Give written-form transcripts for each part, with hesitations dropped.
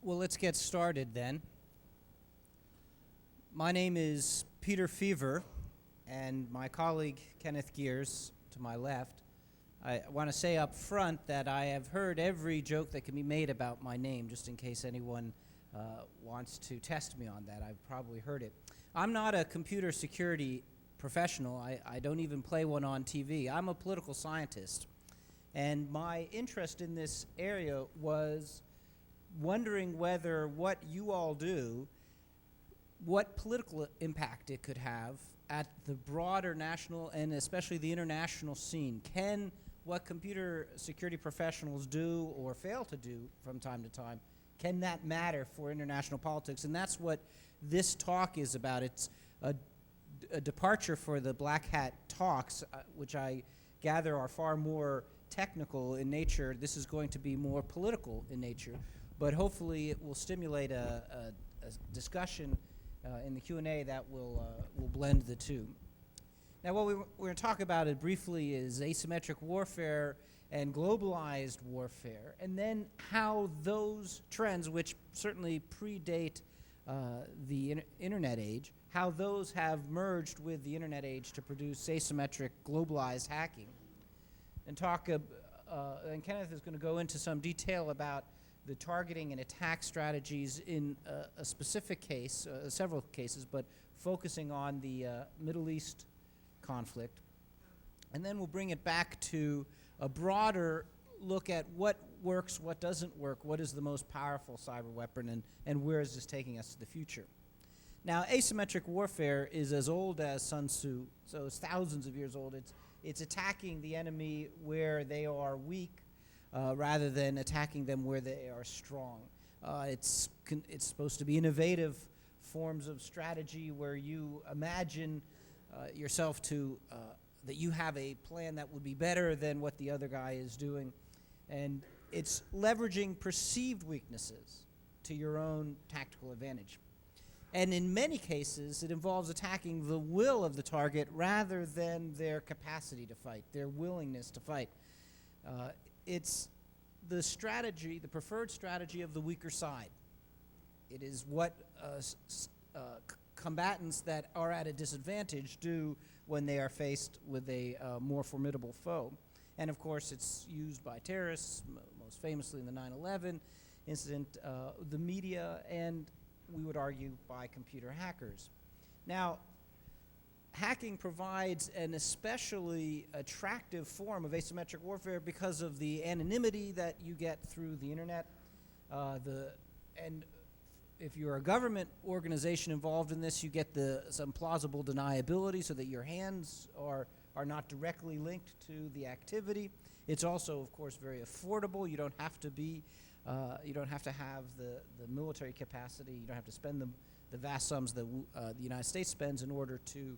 Well, let's get started then. My name is Peter Feaver, and my colleague Kenneth Geers to my left. I want to say up front that I have heard every joke that can be made about my name, just in case anyone wants to test me on that. I've probably heard it. I'm not a computer security professional. I don't even play one on TV. I'm a political scientist. And my interest in this area was wondering whether what you all do, what political impact it could have at the broader national and especially the international scene. Can what computer security professionals do or fail to do from time to time, can that matter for international politics? And that's what this talk is about. It's a departure for the Black Hat talks, which I gather are far more technical in nature. This is going to be more political in nature. But hopefully it will stimulate a discussion in the Q&A that will blend the two. Now what we're going to talk about it briefly is asymmetric warfare and globalized warfare, and then how those trends, which certainly predate the internet age, how those have merged with the internet age to produce asymmetric globalized hacking. And and Kenneth is going to go into some detail about the targeting and attack strategies in a specific case, several cases, but focusing on the Middle East conflict. And then we'll bring it back to a broader look at what works, what doesn't work, what is the most powerful cyber weapon, and where is this taking us to the future. Now, asymmetric warfare is as old as Sun Tzu, so it's thousands of years old. It's attacking the enemy where they are weak, rather than attacking them where they are strong. It's supposed to be innovative forms of strategy where you imagine yourself that you have a plan that would be better than what the other guy is doing. And it's leveraging perceived weaknesses to your own tactical advantage. And in many cases, it involves attacking the will of the target rather than their capacity to fight, their willingness to fight. It's the strategy, the preferred strategy of the weaker side. It is what combatants that are at a disadvantage do when they are faced with a more formidable foe. And of course, it's used by terrorists, most famously in the 9/11 incident, the media, and we would argue by computer hackers. Now, hacking provides an especially attractive form of asymmetric warfare because of the anonymity that you get through the internet. And if you're a government organization involved in this, you get some plausible deniability so that your hands are not directly linked to the activity. It's also, of course, very affordable. You don't have to have the military capacity. You don't have to spend the vast sums that the United States spends in order to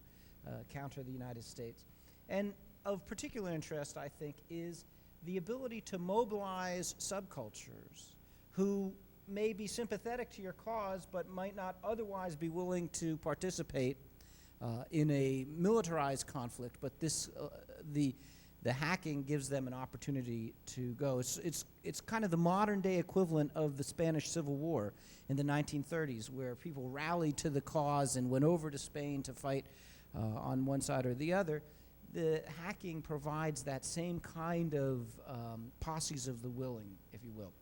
counter the United States. And of particular interest, I think, is the ability to mobilize subcultures who may be sympathetic to your cause but might not otherwise be willing to participate in a militarized conflict, but the hacking gives them an opportunity to go. It's kind of the modern day equivalent of the Spanish Civil War in the 1930s, where people rallied to the cause and went over to Spain to fight on one side or the other. The hacking provides that same kind of posses of the willing, if you will.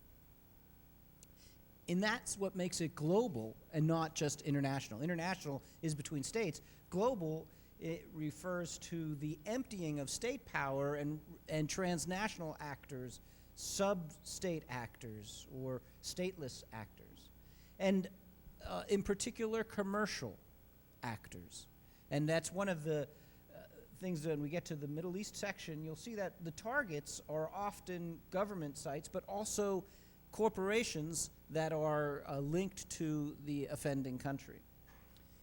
And that's what makes it global and not just international. International is between states. Global, it refers to the emptying of state power and transnational actors, sub-state actors, or stateless actors. And in particular, commercial actors. And that's one of the things that when we get to the Middle East section, you'll see that the targets are often government sites, but also corporations that are linked to the offending country.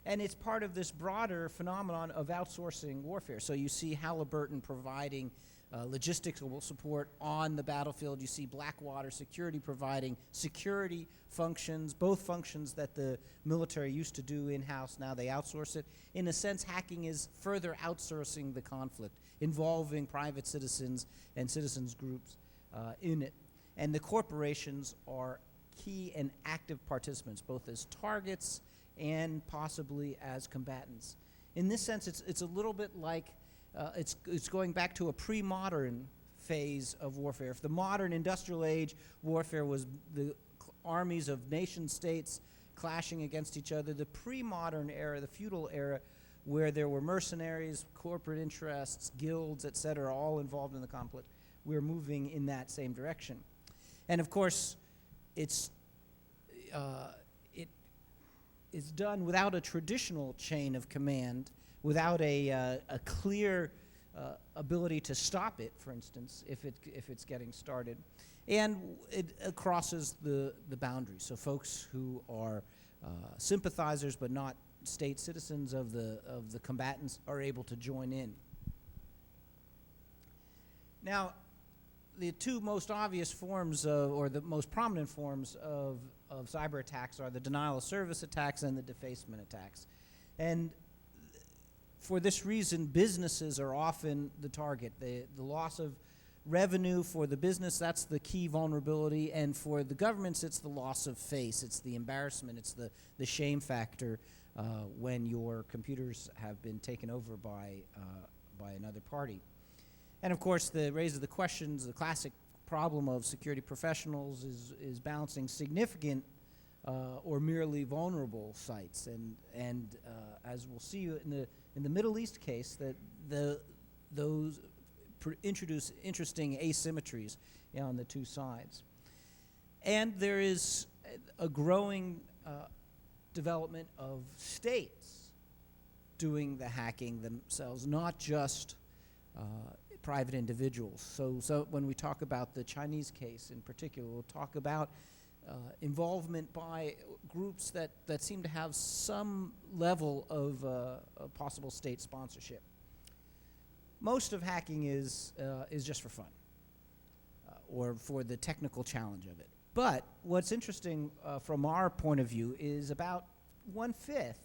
And it's part of this broader phenomenon of outsourcing warfare. So you see Halliburton providing logistical support on the battlefield. You see Blackwater Security providing security functions, both functions that the military used to do in-house, now they outsource it. In a sense, hacking is further outsourcing the conflict, involving private citizens and citizens groups in it. And the corporations are key and active participants, both as targets and possibly as combatants. In this sense, it's a little bit like it's going back to a pre-modern phase of warfare. If the modern industrial age warfare was the armies of nation states clashing against each other, the pre-modern era, the feudal era, where there were mercenaries, corporate interests, guilds, etc., all involved in the conflict, we're moving in that same direction. And of course, it is done without a traditional chain of command, without a clear ability to stop it, for instance, if it's getting started. And it crosses the boundaries. So folks who are sympathizers but not state citizens of the combatants are able to join in. Now, the two most obvious forms or the most prominent forms of cyber attacks are the denial of service attacks and the defacement attacks. And for this reason, businesses are often the target. The loss of revenue for the business, that's the key vulnerability, and for the governments, it's the loss of face, it's the embarrassment, it's the shame factor when your computers have been taken over by another party. And of course, raises the questions, the classic problem of security professionals is balancing significant or merely vulnerable sites. And as we'll see in the Middle East case, that those introduce interesting asymmetries on the two sides. And there is a growing development of states doing the hacking themselves, not just private individuals. So when we talk about the Chinese case in particular, we'll talk about involvement by groups that seem to have some level of possible state sponsorship. Most of hacking is just for fun, or for the technical challenge of it. But what's interesting from our point of view is about 1/5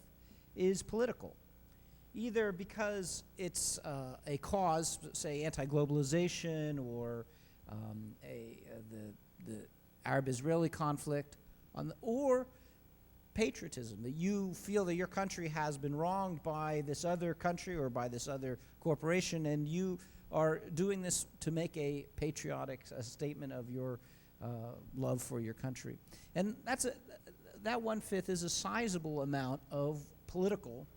is political, either because it's a cause, say anti-globalization, or the Arab-Israeli conflict, or patriotism, that you feel that your country has been wronged by this other country or by this other corporation, and you are doing this to make a patriotic statement of your love for your country. And that 1/5 is a sizable amount of political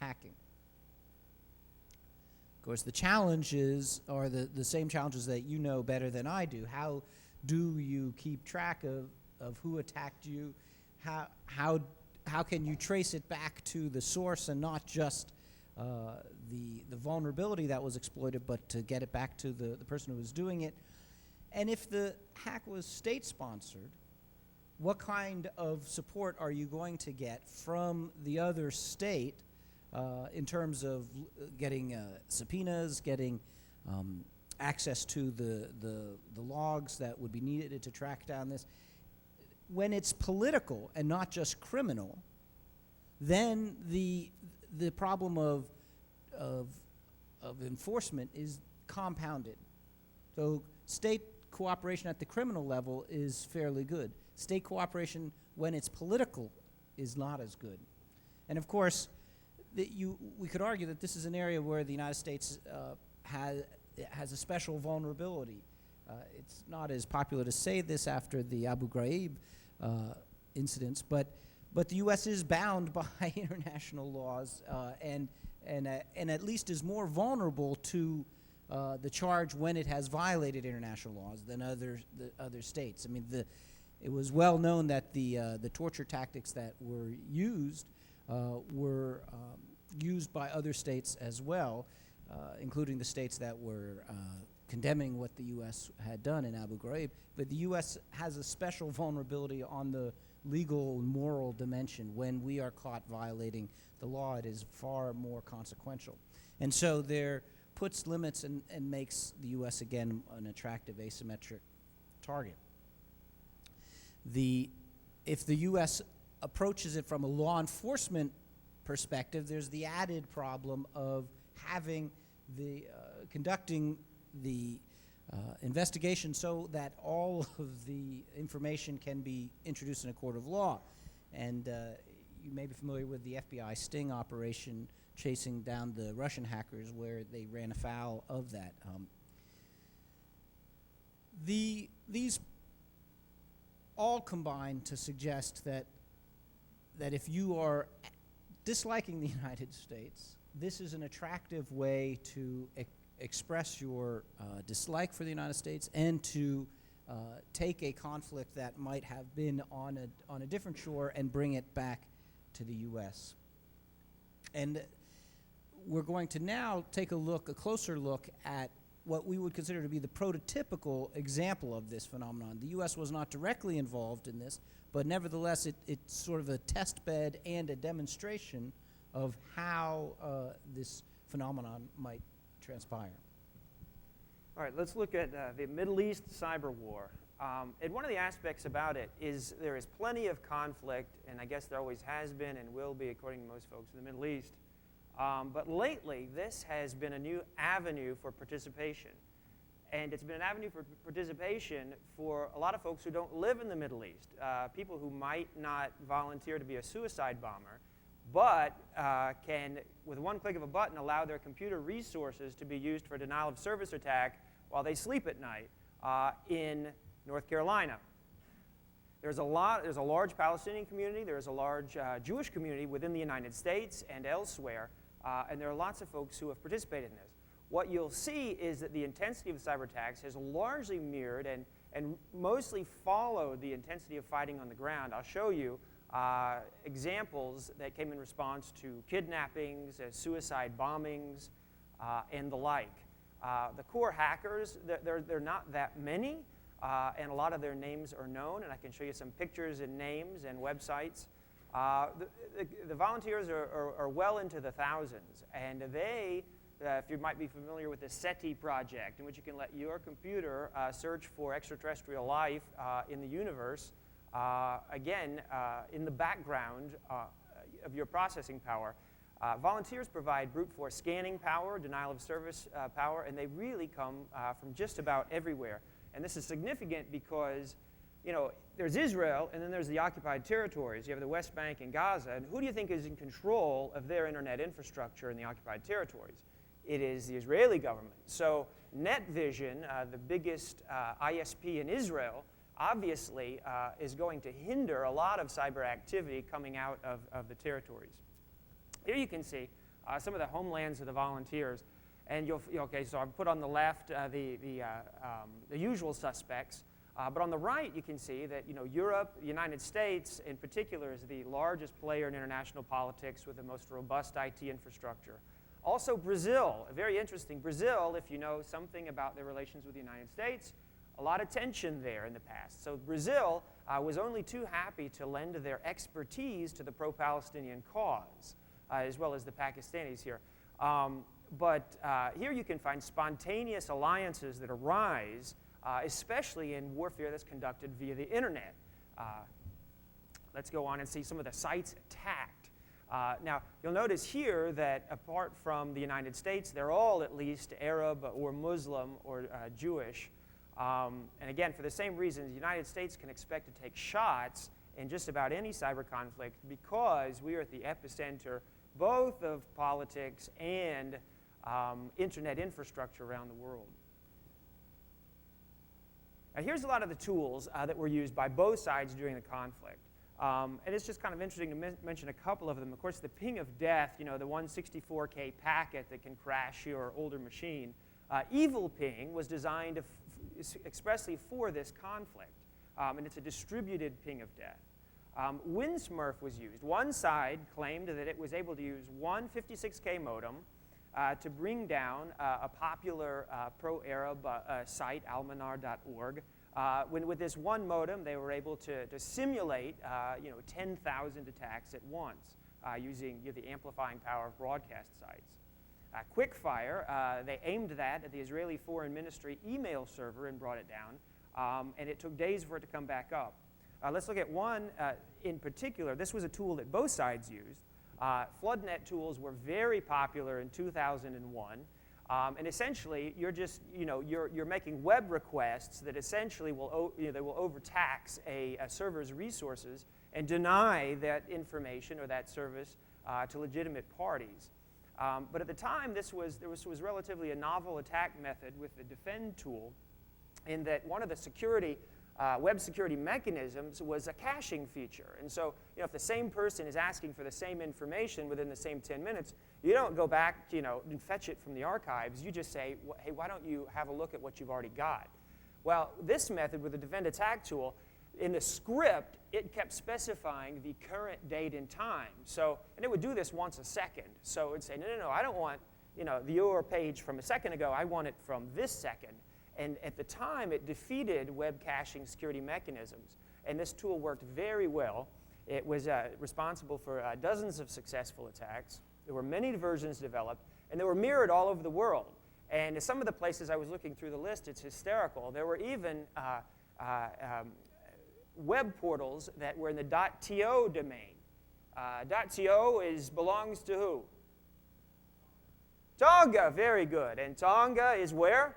hacking. Of course, the challenges are the same challenges that you know better than I do. How do you keep track of who attacked you? How can you trace it back to the source and not just the vulnerability that was exploited, but to get it back to the person who was doing it? And if the hack was state-sponsored, what kind of support are you going to get from the other state in terms of getting subpoenas, getting access to the logs that would be needed to track down this? When it's political and not just criminal, then the problem of enforcement is compounded. So state cooperation at the criminal level is fairly good. State cooperation when it's political is not as good. And of course, we could argue that this is an area where the United States has a special vulnerability. It's not as popular to say this after the Abu Ghraib incidents, but the U.S. is bound by international laws and at least is more vulnerable to the charge when it has violated international laws than the other states. I mean, it was well known that the torture tactics that were used by other states as well, including the states that were condemning what the U.S. had done in Abu Ghraib. But the U.S. has a special vulnerability on the legal and moral dimension. When we are caught violating the law, it is far more consequential. And so there puts limits and makes the U.S. again an attractive asymmetric target. If the U.S. approaches it from a law enforcement perspective, there's the added problem of having conducting the investigation so that all of the information can be introduced in a court of law. And you may be familiar with the FBI sting operation chasing down the Russian hackers where they ran afoul of that. These all combine to suggest that if you are disliking the United States, this is an attractive way to express your dislike for the United States and to take a conflict that might have been on a different shore and bring it back to the U.S. And we're going to now take a closer look at what we would consider to be the prototypical example of this phenomenon. The U.S. was not directly involved in this, but nevertheless it's sort of a test bed and a demonstration of how this phenomenon might transpire. All right, let's look at the Middle East cyber war. And one of the aspects about it is there is plenty of conflict, and I guess there always has been and will be, according to most folks, in the Middle East. But lately, this has been a new avenue for participation. And it's been an avenue for participation for a lot of folks who don't live in the Middle East, people who might not volunteer to be a suicide bomber, but can, with one click of a button, allow their computer resources to be used for a denial of service attack while they sleep at night in North Carolina. There's a large Palestinian community, there's a large Jewish community within the United States and elsewhere, and there are lots of folks who have participated in this. What you'll see is that the intensity of the cyber attacks has largely mirrored and mostly followed the intensity of fighting on the ground. I'll show you examples that came in response to kidnappings, suicide bombings, and the like. The core hackers, they're not that many, and a lot of their names are known, and I can show you some pictures and names and websites. The volunteers are well into the thousands, and they, if you might be familiar with the SETI project, in which you can let your computer search for extraterrestrial life in the universe, again, in the background of your processing power. Volunteers provide brute force scanning power, denial of service power, and they really come from just about everywhere. And this is significant because, you know, there's Israel, and then there's the occupied territories. You have the West Bank and Gaza, and who do you think is in control of their internet infrastructure in the occupied territories? It is the Israeli government. So NetVision, the biggest ISP in Israel, obviously is going to hinder a lot of cyber activity coming out of the territories. Here you can see some of the homelands of the volunteers. And okay, so I've put on the left the usual suspects. But on the right, you can see that, you know, Europe, the United States in particular, is the largest player in international politics with the most robust IT infrastructure. Also Brazil, very interesting. Brazil, if you know something about their relations with the United States, a lot of tension there in the past. So Brazil was only too happy to lend their expertise to the pro-Palestinian cause, as well as the Pakistanis here. But here you can find spontaneous alliances that arise, especially in warfare that's conducted via the internet. Let's go on and see some of the sites attacked. Now, you'll notice here that apart from the United States, they're all at least Arab or Muslim or Jewish. And again, for the same reasons, the United States can expect to take shots in just about any cyber conflict because we are at the epicenter both of politics and internet infrastructure around the world. Now, here's a lot of the tools that were used by both sides during the conflict. And it's just kind of interesting to mention a couple of them. Of course, the ping of death, you know, the 164K packet that can crash your older machine. Evil ping was designed expressly for this conflict, and it's a distributed ping of death. WinSmurf was used. One side claimed that it was able to use one 56K modem to bring down a popular pro-Arab site, almanar.org. With this one modem, they were able to simulate 10,000 attacks at once using the amplifying power of broadcast sites. Quickfire, they aimed that at the Israeli Foreign Ministry email server and brought it down, and it took days for it to come back up. Let's look at one in particular. This was a tool that both sides used. FloodNet tools were very popular in 2001. And essentially, you're just, you're making web requests that essentially they will overtax a server's resources and deny that information or that service to legitimate parties. But at the time, this was relatively a novel attack method with the defend tool, in that one of the web security mechanisms was a caching feature. And so, if the same person is asking for the same information within the same 10 minutes, you don't go back, and fetch it from the archives. You just say, hey, why don't you have a look at what you've already got? Well, this method with the defend attack tool, in the script, it kept specifying the current date and time. So, and it would do this once a second. So it would say, no, I don't want, the URL page from a second ago. I want it from this second. And at the time, it defeated web caching security mechanisms. And this tool worked very well. It was responsible for dozens of successful attacks. There were many versions developed, and they were mirrored all over the world. And in some of the places I was looking through the list, it's hysterical. There were even web portals that were in the .to domain. .to belongs to who? Tonga, very good. And Tonga is where?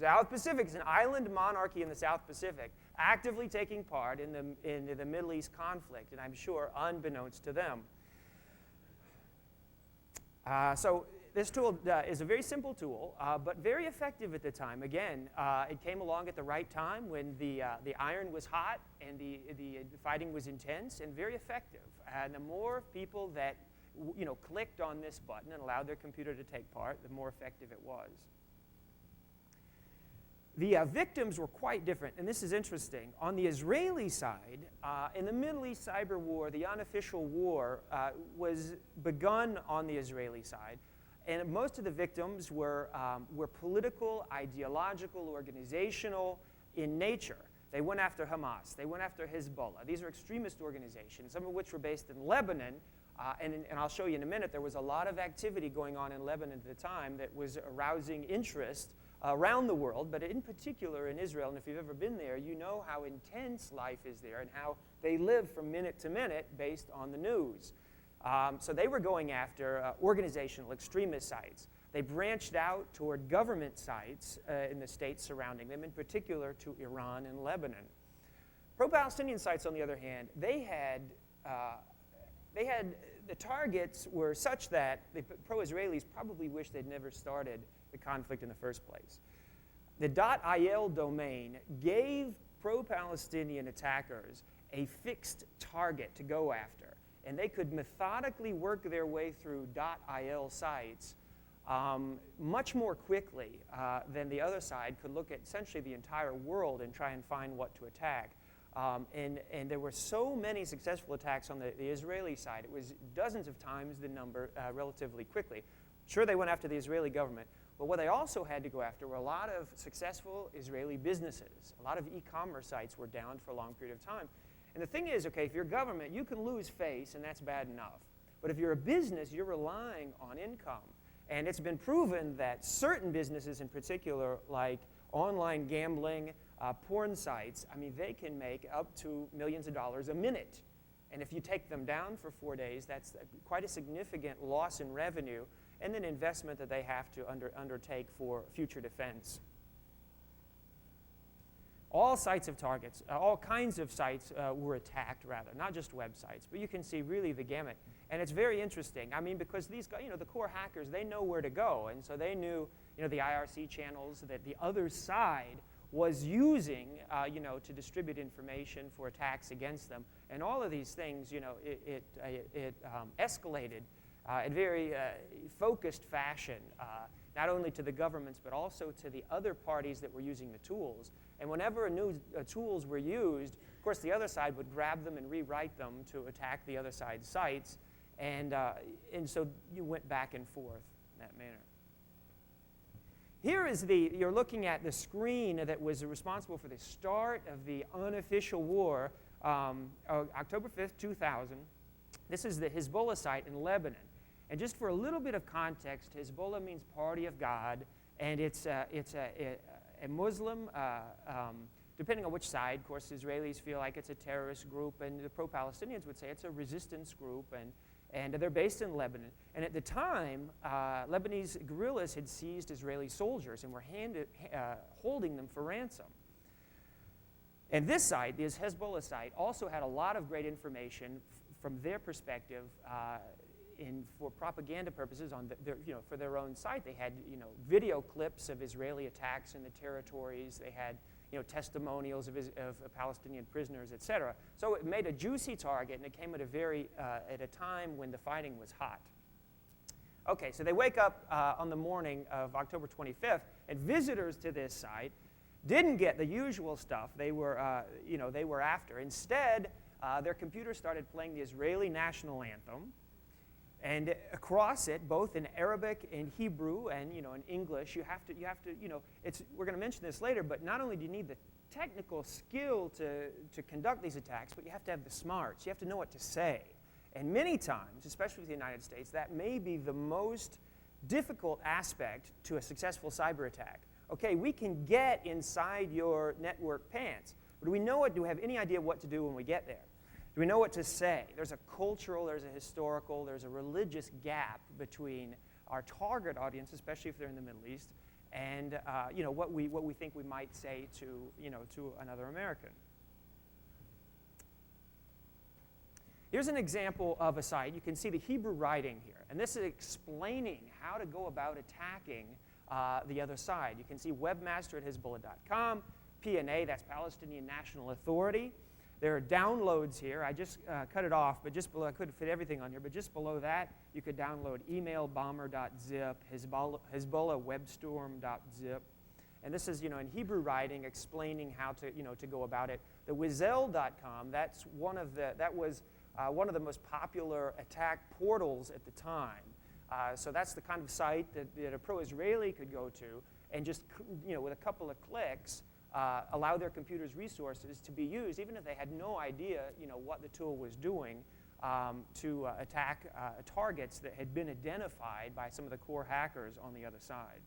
South Pacific. It's an island monarchy in the South Pacific, actively taking part in the Middle East conflict, and I'm sure unbeknownst to them. So this tool is a very simple tool, but very effective at the time. Again, it came along at the right time when the iron was hot and the fighting was intense, and very effective. And the more people that clicked on this button and allowed their computer to take part, the more effective it was. The victims were quite different, and this is interesting. On the Israeli side, in the Middle East cyber war, the unofficial war was begun on the Israeli side, and most of the victims were political, ideological, organizational in nature. They went after Hamas. They went after Hezbollah. These are extremist organizations, some of which were based in Lebanon, and I'll show you in a minute. There was a lot of activity going on in Lebanon at the time that was arousing interest around the world, but in particular in Israel. And if you've ever been there, you know how intense life is there and how they live from minute to minute based on the news. So they were going after organizational extremist sites. They branched out toward government sites in the states surrounding them, in particular to Iran and Lebanon. Pro-Palestinian sites, on the other hand, they had the targets were such that the pro-Israelis probably wish they'd never started the conflict in the first place. The .il domain gave pro-Palestinian attackers a fixed target to go after, and they could methodically work their way through .il sites much more quickly than the other side could look at essentially the entire world and try and find what to attack. And there were so many successful attacks on the Israeli side. It was dozens of times the number relatively quickly. Sure, they went after the Israeli government, but what they also had to go after were a lot of successful Israeli businesses. A lot of e-commerce sites were down for a long period of time. And the thing is, okay, if you're government, you can lose face, and that's bad enough. But if you're a business, you're relying on income. And it's been proven that certain businesses in particular, like online gambling, porn sites, I mean, they can make up to millions of dollars a minute. And if you take them down for 4 days, that's quite a significant loss in revenue and an investment that they have to undertake for future defense. All sites of targets, all kinds of sites were attacked, rather, not just websites, but you can see really the gamut. And it's very interesting. I mean, because these guys, the core hackers, they know where to go. And so they knew, the IRC channels that the other side was using, to distribute information for attacks against them. And all of these things, it escalated in very focused fashion, not only to the governments, but also to the other parties that were using the tools. And whenever new tools were used, of course, the other side would grab them and rewrite them to attack the other side's sites. And so you went back and forth in that manner. Here is you're looking at the screen that was responsible for the start of the unofficial war, October 5th, 2000. This is the Hezbollah site in Lebanon. And just for a little bit of context, Hezbollah means Party of God, and it's a Muslim, depending on which side. Of course, Israelis feel like it's a terrorist group, and the pro-Palestinians would say it's a resistance group. And they're based in Lebanon. And at the time, Lebanese guerrillas had seized Israeli soldiers and were holding them for ransom. And this site, this Hezbollah site, also had a lot of great information from their perspective for propaganda purposes for their own site. They had video clips of Israeli attacks in the territories. They had testimonials of Palestinian prisoners, etc. So it made a juicy target, and it came at a time when the fighting was hot. Okay, so they wake up on the morning of October 25th, and visitors to this site didn't get the usual stuff they were after. Instead, their computer started playing the Israeli national anthem, and across it, both in Arabic and Hebrew and in English, we're going to mention this later, but not only do you need the technical skill to conduct these attacks, but you have to have the smarts. You have to know what to say. And many times, especially with the United States, that may be the most difficult aspect to a successful cyber attack. Okay, we can get inside your network pants, but do we have any idea what to do when we get there? Do we know what to say? There's a cultural, there's a historical, there's a religious gap between our target audience, especially if they're in the Middle East, and what we think we might say to another American. Here's an example of a site. You can see the Hebrew writing here, and this is explaining how to go about attacking the other side. You can see webmaster at Hezbollah.com, PNA, that's Palestinian National Authority. There are downloads here. I just cut it off, but just below, I couldn't fit everything on here, but just below that, you could download emailbomber.zip, HezbollahWebstorm.zip. And this is, in Hebrew writing, explaining how to go about it. The Wizel.com, that was one of the most popular attack portals at the time. So that's the kind of site that a pro-Israeli could go to and just, with a couple of clicks, allow their computer's resources to be used, even if they had no idea, what the tool was doing, to attack targets that had been identified by some of the core hackers on the other side.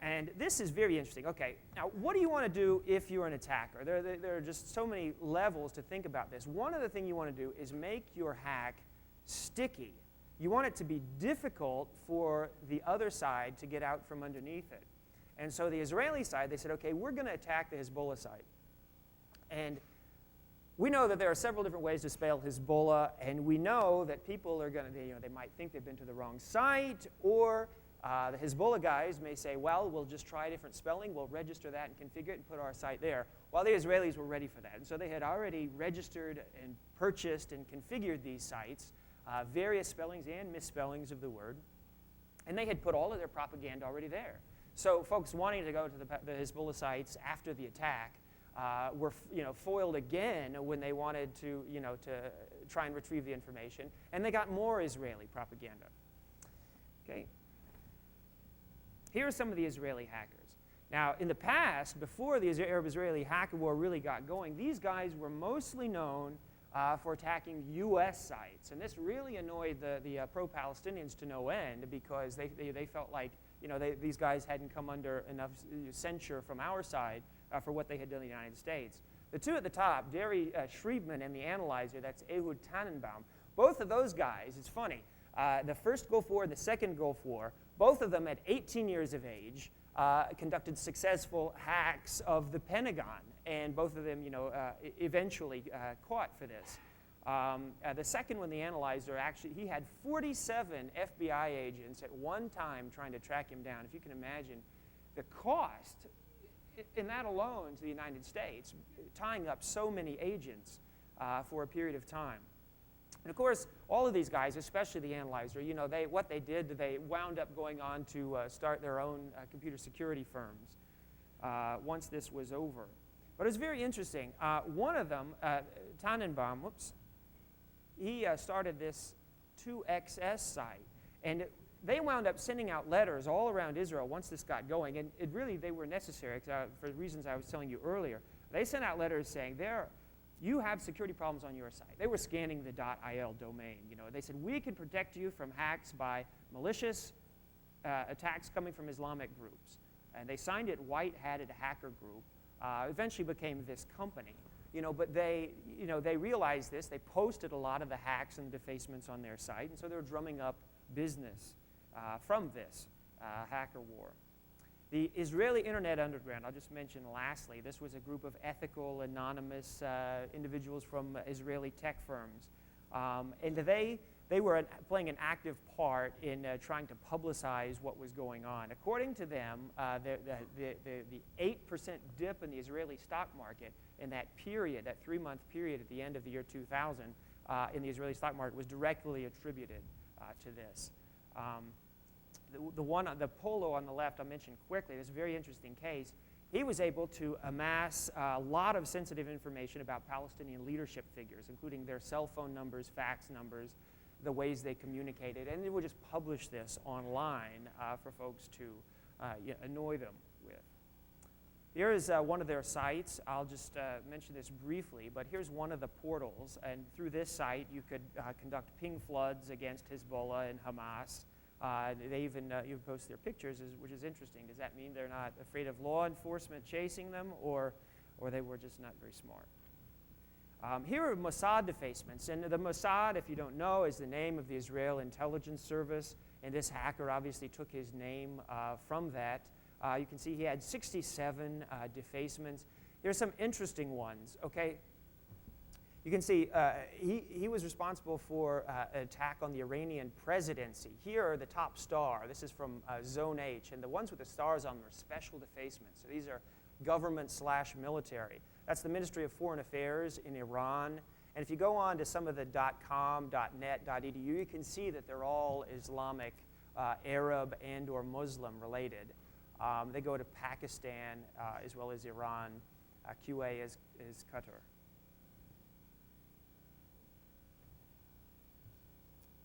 And this is very interesting. Okay, now what do you want to do if you're an attacker? There are just so many levels to think about this. One of the things you want to do is make your hack sticky. You want it to be difficult for the other side to get out from underneath it. And so the Israeli side, they said, okay, we're going to attack the Hezbollah site. And we know that there are several different ways to spell Hezbollah, and we know that people are going to, they might think they've been to the wrong site, or the Hezbollah guys may say, well, we'll just try a different spelling, we'll register that and configure it and put our site there, while the Israelis were ready for that. And so they had already registered and purchased and configured these sites, various spellings and misspellings of the word, and they had put all of their propaganda already there. So folks wanting to go to the Hezbollah sites after the attack were foiled again when they wanted to try and retrieve the information, and they got more Israeli propaganda. Okay. Here are some of the Israeli hackers. Now, in the past, before the Arab-Israeli hacker war really got going, these guys were mostly known for attacking U.S. sites, and this really annoyed the pro-Palestinians to no end because they felt like these guys hadn't come under enough censure from our side for what they had done in the United States. The two at the top, Derry Schriebman and the analyzer, that's Ehud Tannenbaum, both of those guys, it's funny, the first Gulf War and the second Gulf War, both of them at 18 years of age, conducted successful hacks of the Pentagon, and both of them, eventually caught for this. The second one, the analyzer, actually, he had 47 FBI agents at one time trying to track him down. If you can imagine the cost in that alone to the United States, tying up so many agents for a period of time. And of course, all of these guys, especially the analyzer, what they did, they wound up going on to start their own computer security firms once this was over. But it was very interesting. One of them, Tannenbaum, he started this 2XS site, and they wound up sending out letters all around Israel once this got going, and they were necessary for the reasons I was telling you earlier. They sent out letters saying, you have security problems on your site. They were scanning the .il domain. They said, we can protect you from hacks by malicious attacks coming from Islamic groups. And they signed it White Hatted Hacker Group. Eventually became this company. But they realized this. They posted a lot of the hacks and defacements on their site, and so they were drumming up business from this hacker war. The Israeli Internet Underground, I'll just mention lastly, this was a group of ethical, anonymous individuals from Israeli tech firms. And they were playing an active part in trying to publicize what was going on. According to them, the 8% dip in the Israeli stock market in that period, that 3-month period at the end of the year 2000 in the Israeli stock market was directly attributed to this. The Polo on the left, I'll mention quickly, this very interesting case. He was able to amass a lot of sensitive information about Palestinian leadership figures, including their cell phone numbers, fax numbers, the ways they communicated, and they would just publish this online for folks to annoy them with. Here is one of their sites. I'll just mention this briefly, but here's one of the portals, and through this site you could conduct ping floods against Hezbollah and Hamas. They even post their pictures, which is interesting. Does that mean they're not afraid of law enforcement chasing them, or they were just not very smart? Here are Mossad defacements. And the Mossad, if you don't know, is the name of the Israel intelligence service. And this hacker obviously took his name from that. You can see he had 67 defacements. There's some interesting ones, okay? You can see he was responsible for an attack on the Iranian presidency. Here are the top star. This is from Zone H. And the ones with the stars on them are special defacements. So these are government/military. That's the Ministry of Foreign Affairs in Iran. And if you go on to some of the .com, .net, .edu, you can see that they're all Islamic, Arab, and or Muslim related. They go to Pakistan as well as Iran. QA is Qatar.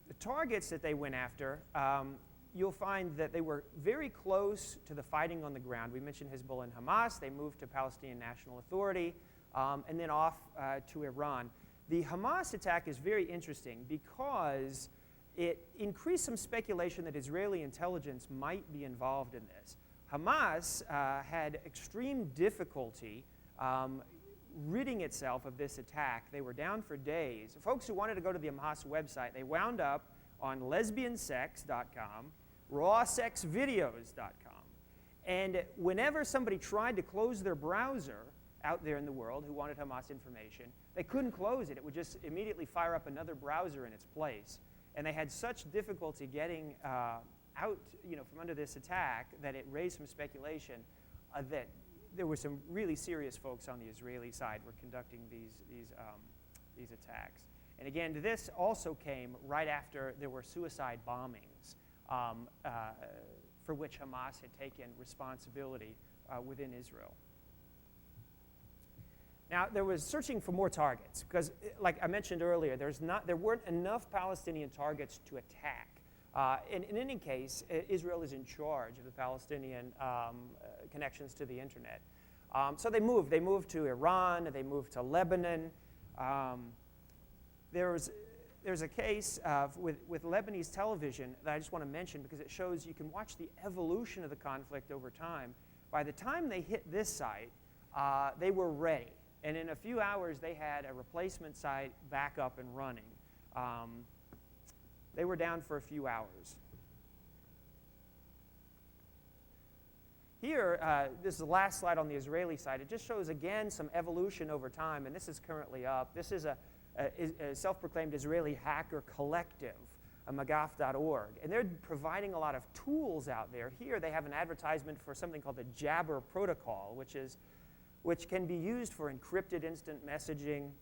The targets that they went after, you'll find that they were very close to the fighting on the ground. We mentioned Hezbollah and Hamas. They moved to Palestinian National Authority and then off to Iran. The Hamas attack is very interesting because it increased some speculation that Israeli intelligence might be involved in this. Hamas had extreme difficulty ridding itself of this attack. They were down for days. Folks who wanted to go to the Hamas website, they wound up on lesbiansex.com, rawsexvideos.com. And whenever somebody tried to close their browser out there in the world who wanted Hamas information, they couldn't close it. It would just immediately fire up another browser in its place. And they had such difficulty getting out from under this attack that it raised some speculation that there were some really serious folks on the Israeli side were conducting these attacks. And again, this also came right after there were suicide bombings for which Hamas had taken responsibility within Israel. Now, there was searching for more targets because, like I mentioned earlier, there weren't enough Palestinian targets to attack. In any case, Israel is in charge of the Palestinian connections to the internet. So they moved. They moved to Iran. They moved to Lebanon. There's a case with Lebanese television that I just want to mention because it shows you can watch the evolution of the conflict over time. By the time they hit this site, they were ready. And in a few hours, they had a replacement site back up and running. They were down for a few hours. Here, this is the last slide on the Israeli side. It just shows, again, some evolution over time, and this is currently up. This is a self-proclaimed Israeli hacker collective, magaf.org, and they're providing a lot of tools out there. Here, they have an advertisement for something called the Jabber protocol, which can be used for encrypted instant messaging.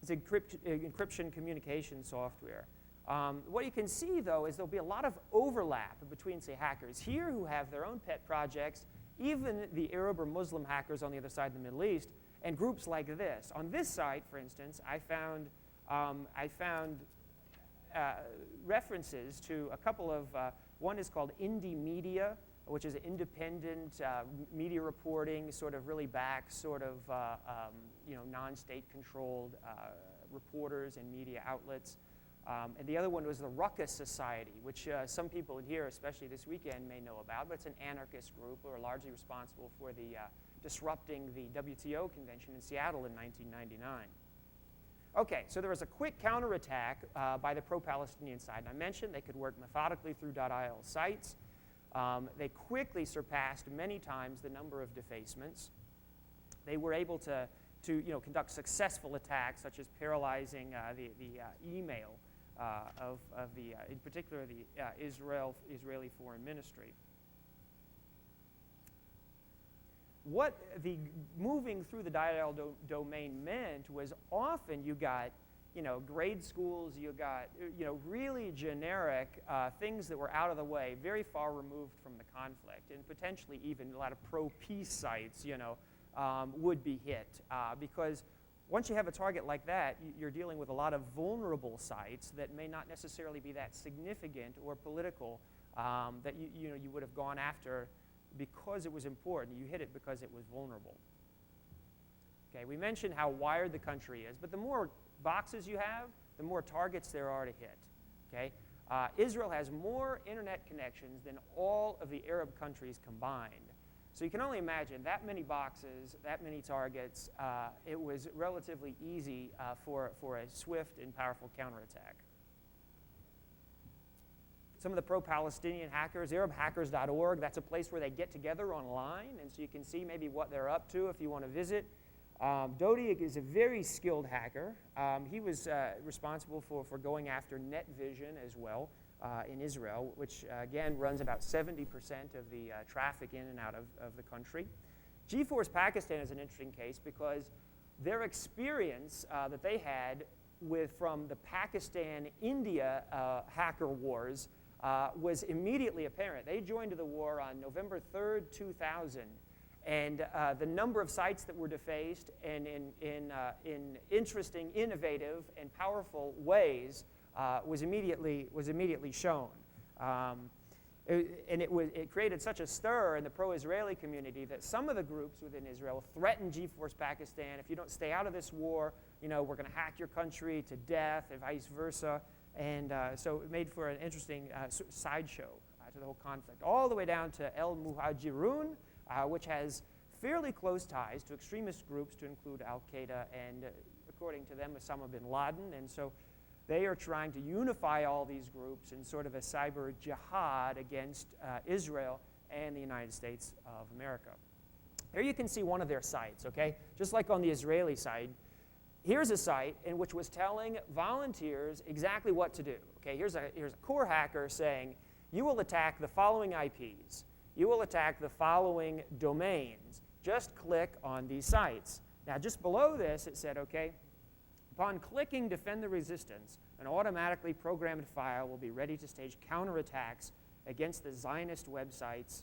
It's encryption communication software. What you can see, though, is there'll be a lot of overlap between, say, hackers here who have their own pet projects, even the Arab or Muslim hackers on the other side of the Middle East, and groups like this. On this site, for instance, I found references to a couple of, one is called Indie Media, which is independent media reporting, sort of really back, sort of non-state controlled reporters and media outlets. And the other one was the Ruckus Society, which some people here, especially this weekend, may know about, but it's an anarchist group who are largely responsible for the disrupting the WTO convention in Seattle in 1999. Okay, so there was a quick counterattack by the pro-Palestinian side. And I mentioned they could work methodically through .il sites. They quickly surpassed many times the number of defacements. They were able to conduct successful attacks, such as paralyzing the email in particular, the Israeli Foreign Ministry. What the moving through the .il domain meant was often you got, grade schools, you got, really generic things that were out of the way, very far removed from the conflict, and potentially even a lot of pro-peace sites, would be hit because once you have a target like that, you're dealing with a lot of vulnerable sites that may not necessarily be that significant or political that you would have gone after because it was important. You hit it because it was vulnerable. Okay, we mentioned how wired the country is, but the more boxes you have, the more targets there are to hit. Okay, Israel has more internet connections than all of the Arab countries combined. So you can only imagine that many boxes, that many targets. It was relatively easy for a swift and powerful counterattack. Some of the pro-Palestinian hackers, ArabHackers.org, that's a place where they get together online, and so you can see maybe what they're up to if you want to visit. Dodi is a very skilled hacker. He was responsible for going after NetVision as well in Israel, which again runs about 70% of the traffic in and out of the country. GeForce Pakistan is an interesting case because their experience that they had from the Pakistan-India hacker wars was immediately apparent. They joined the war on November 3rd, 2000, and the number of sites that were defaced and in interesting, innovative, and powerful ways was immediately shown. It created such a stir in the pro-Israeli community that some of the groups within Israel threatened GeForce Pakistan, if you don't stay out of this war, we're going to hack your country to death, and vice versa. And so it made for an interesting sideshow to the whole conflict, all the way down to El Muhajirun, which has fairly close ties to extremist groups to include Al-Qaeda and, according to them, Osama bin Laden. And so they are trying to unify all these groups in sort of a cyber jihad against Israel and the United States of America. Here you can see one of their sites, okay? Just like on the Israeli side, here's a site in which was telling volunteers exactly what to do. Okay, here's a core hacker saying, you will attack the following IPs. You will attack the following domains. Just click on these sites. Now, just below this, it said, okay, upon clicking Defend the Resistance, an automatically programmed file will be ready to stage counterattacks against the Zionist websites.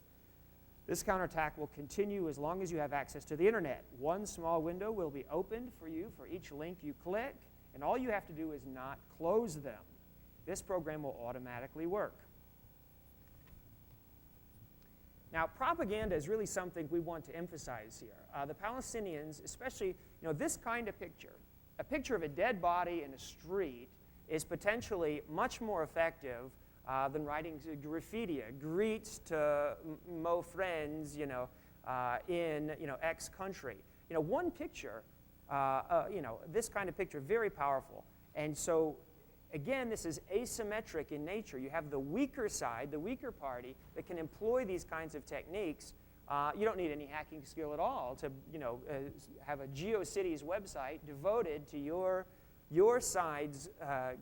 This counterattack will continue as long as you have access to the internet. One small window will be opened for you for each link you click, and all you have to do is not close them. This program will automatically work. Now, propaganda is really something we want to emphasize here. The Palestinians, especially, this kind of picture, a picture of a dead body in a street, is potentially much more effective than writing graffiti, greets to mo friends, in X country. One picture, this kind of picture, very powerful. And so, again, this is asymmetric in nature. You have the weaker side, the weaker party, that can employ these kinds of techniques. You don't need any hacking skill at all to, have a GeoCities website devoted to your side's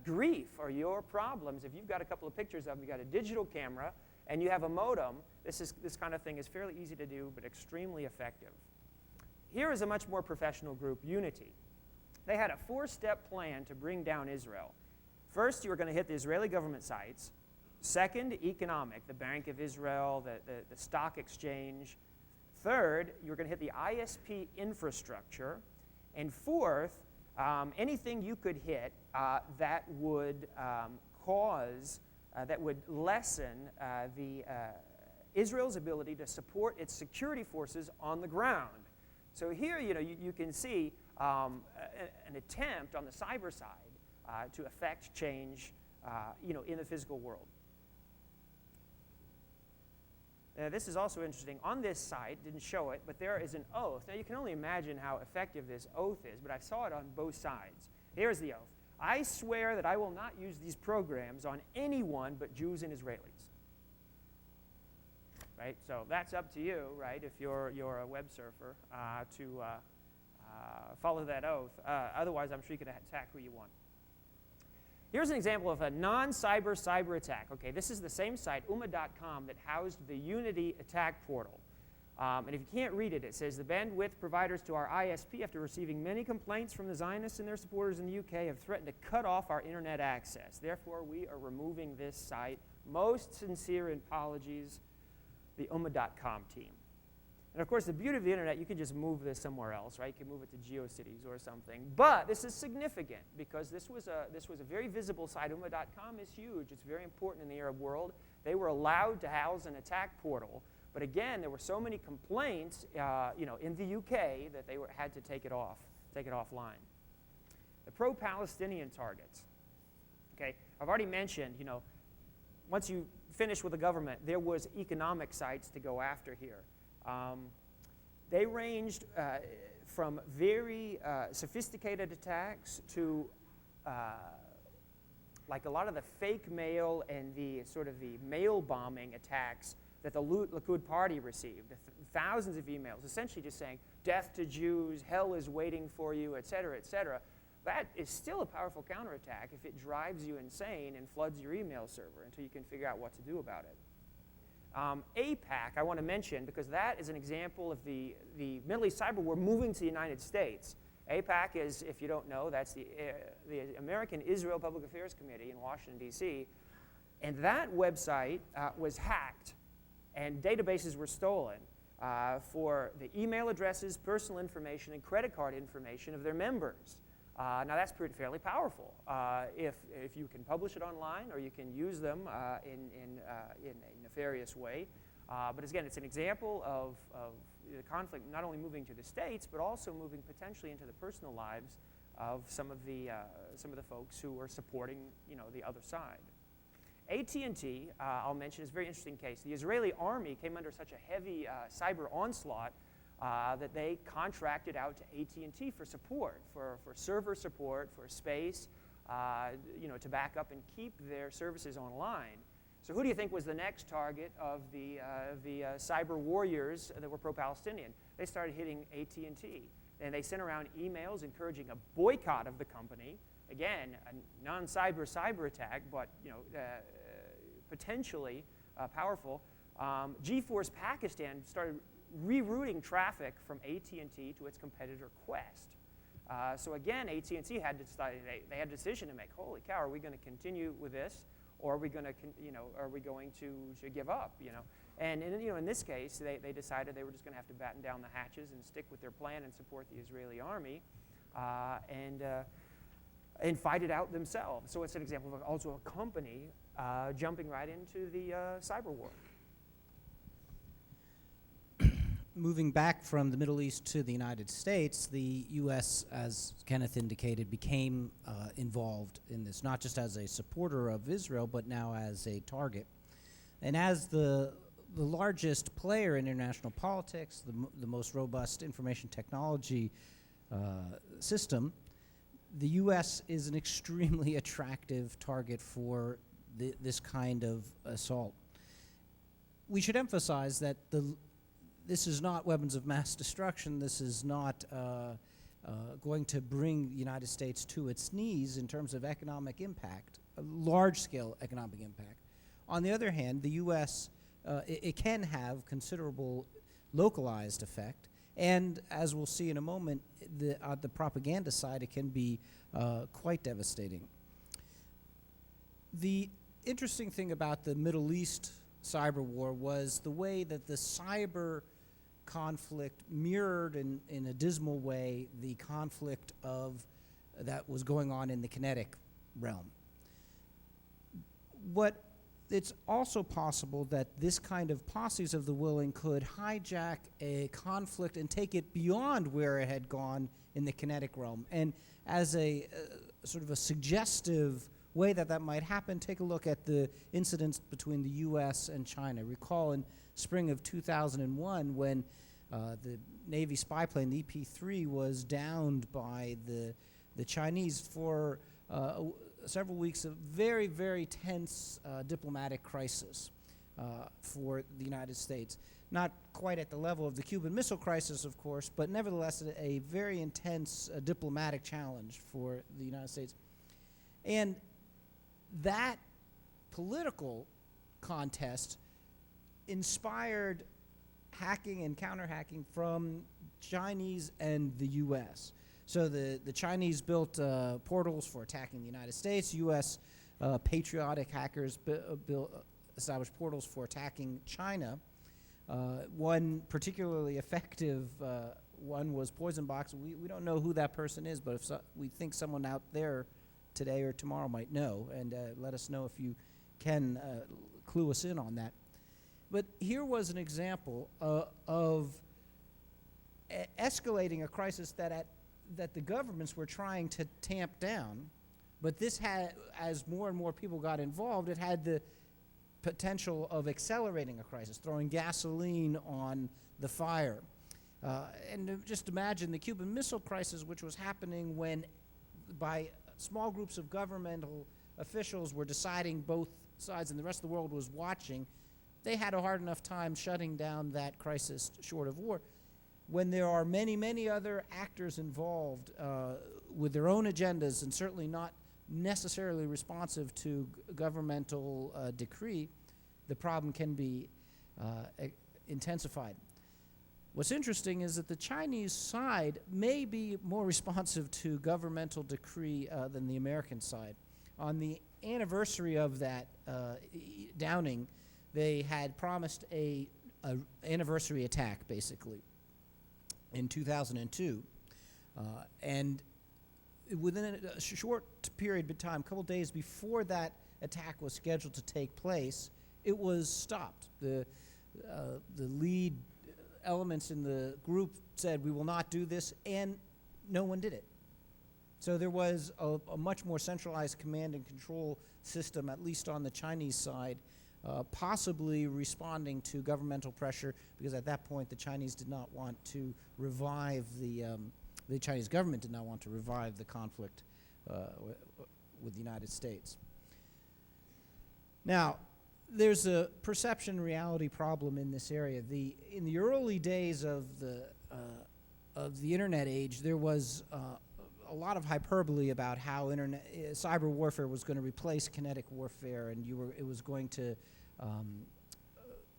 grief or your problems. If you've got a couple of pictures of them, you've got a digital camera, and you have a modem, this kind of thing is fairly easy to do, but extremely effective. Here is a much more professional group, Unity. They had a 4-step plan to bring down Israel. First, you were going to hit the Israeli government sites. Second, economic, the Bank of Israel, the stock exchange. Third, you were going to hit the ISP infrastructure. And fourth, anything you could hit that would that would lessen Israel's ability to support its security forces on the ground. So here, you can see an attempt on the cyber side to affect change in the physical world. This is also interesting. On this site, didn't show it, but there is an oath. Now, you can only imagine how effective this oath is, but I saw it on both sides. Here's the oath. I swear that I will not use these programs on anyone but Jews and Israelis. Right? So that's up to you, right, if you're a web surfer, to follow that oath. Otherwise, I'm sure you can attack who you want. Here's an example of a non-cyber attack. Okay, this is the same site, umma.com, that housed the Unity attack portal. And if you can't read it, it says, the bandwidth providers to our ISP, after receiving many complaints from the Zionists and their supporters in the UK, have threatened to cut off our internet access. Therefore, we are removing this site. Most sincere apologies, the umma.com team. And of course, the beauty of the internet, you can just move this somewhere else, right? You can move it to GeoCities or something. But this is significant because this was a very visible site. Umma.com is huge. It's very important in the Arab world. They were allowed to house an attack portal. But again, there were so many complaints, in the UK that they had to take it offline. The pro-Palestinian targets. Okay, I've already mentioned, once you finish with the government, there was economic sites to go after here. They ranged from very sophisticated attacks to like a lot of the fake mail and the sort of the mail bombing attacks that the Likud party received. Thousands of emails, essentially just saying, death to Jews, hell is waiting for you, et cetera, et cetera. That is still a powerful counterattack if it drives you insane and floods your email server until you can figure out what to do about it. APAC, I want to mention, because that is an example of the Middle East cyber war moving to the United States. APAC is, if you don't know, that's the American Israel Public Affairs Committee in Washington, D.C. And that website was hacked, and databases were stolen for the email addresses, personal information, and credit card information of their members. Now, that's fairly powerful if you can publish it online or you can use them in a nefarious way. But again, it's an example of the conflict not only moving to the States, but also moving potentially into the personal lives of some of the folks who are supporting the other side. AT&T, I'll mention, is a very interesting case. The Israeli army came under such a heavy cyber onslaught that they contracted out to AT&T for support, for server support, for space, to back up and keep their services online. So who do you think was the next target of the cyber warriors that were pro-Palestinian? They started hitting AT&T, and they sent around emails encouraging a boycott of the company. Again, a non-cyber attack, but potentially powerful. GeForce Pakistan started rerouting traffic from AT&T to its competitor Quest. So again, AT&T had to decide. They had a decision to make. Holy cow! Are we going to continue with this, or are we going to give up? And in this case, they decided they were just going to have to batten down the hatches and stick with their plan and support the Israeli army, and fight it out themselves. So it's an example of also a company jumping right into the cyber war. Moving back from the Middle East to the United States, the U.S., as Kenneth indicated, became involved in this, not just as a supporter of Israel, but now as a target. And as the largest player in international politics, the most robust information technology system, the U.S. is an extremely attractive target for this kind of assault. We should emphasize that this is not weapons of mass destruction. This is not going to bring the United States to its knees in terms of economic impact, large-scale economic impact. On the other hand, the U.S., it can have considerable localized effect. And as we'll see in a moment, the propaganda side, it can be quite devastating. The interesting thing about the Middle East cyber war was the way that the cyber conflict mirrored in a dismal way the conflict that was going on in the kinetic realm. It's also possible that this kind of posses of the willing could hijack a conflict and take it beyond where it had gone in the kinetic realm. And as a sort of a suggestive way that might happen, take a look at the incidents between the U.S. and China. Recall in spring of 2001 when the Navy spy plane, the EP-3, was downed by the Chinese for several weeks of very, very tense diplomatic crisis for the United States. Not quite at the level of the Cuban Missile Crisis, of course, but nevertheless a very intense diplomatic challenge for the United States. And that political contest inspired hacking and counter-hacking from Chinese and the U.S. So the Chinese built portals for attacking the United States. U.S. Patriotic hackers established portals for attacking China. One particularly effective one was Poison Box. We don't know who that person is, but if we think someone out there today or tomorrow might know, and let us know if you can clue us in on that. But here was an example of escalating a crisis that the governments were trying to tamp down, but this had, as more and more people got involved, it had the potential of accelerating a crisis, throwing gasoline on the fire. And just imagine the Cuban Missile Crisis, which was happening when by small groups of governmental officials were deciding both sides and the rest of the world was watching. They had a hard enough time shutting down that crisis short of war. When there are many, many other actors involved with their own agendas and certainly not necessarily responsive to governmental decree, the problem can be intensified. What's interesting is that the Chinese side may be more responsive to governmental decree than the American side. On the anniversary of that downing, they had promised a anniversary attack, basically, in 2002. And within a short period of time, a couple days before that attack was scheduled to take place, it was stopped. The lead elements in the group said, we will not do this, and no one did it. So there was a much more centralized command and control system, at least on the Chinese side, possibly responding to governmental pressure, because at that point the Chinese did not want to revive the Chinese government did not want to revive the conflict with the United States. Now, there's a perception reality problem in this area. In the early days of the internet age, there was a lot of hyperbole about how cyber warfare was going to replace kinetic warfare, and it was going to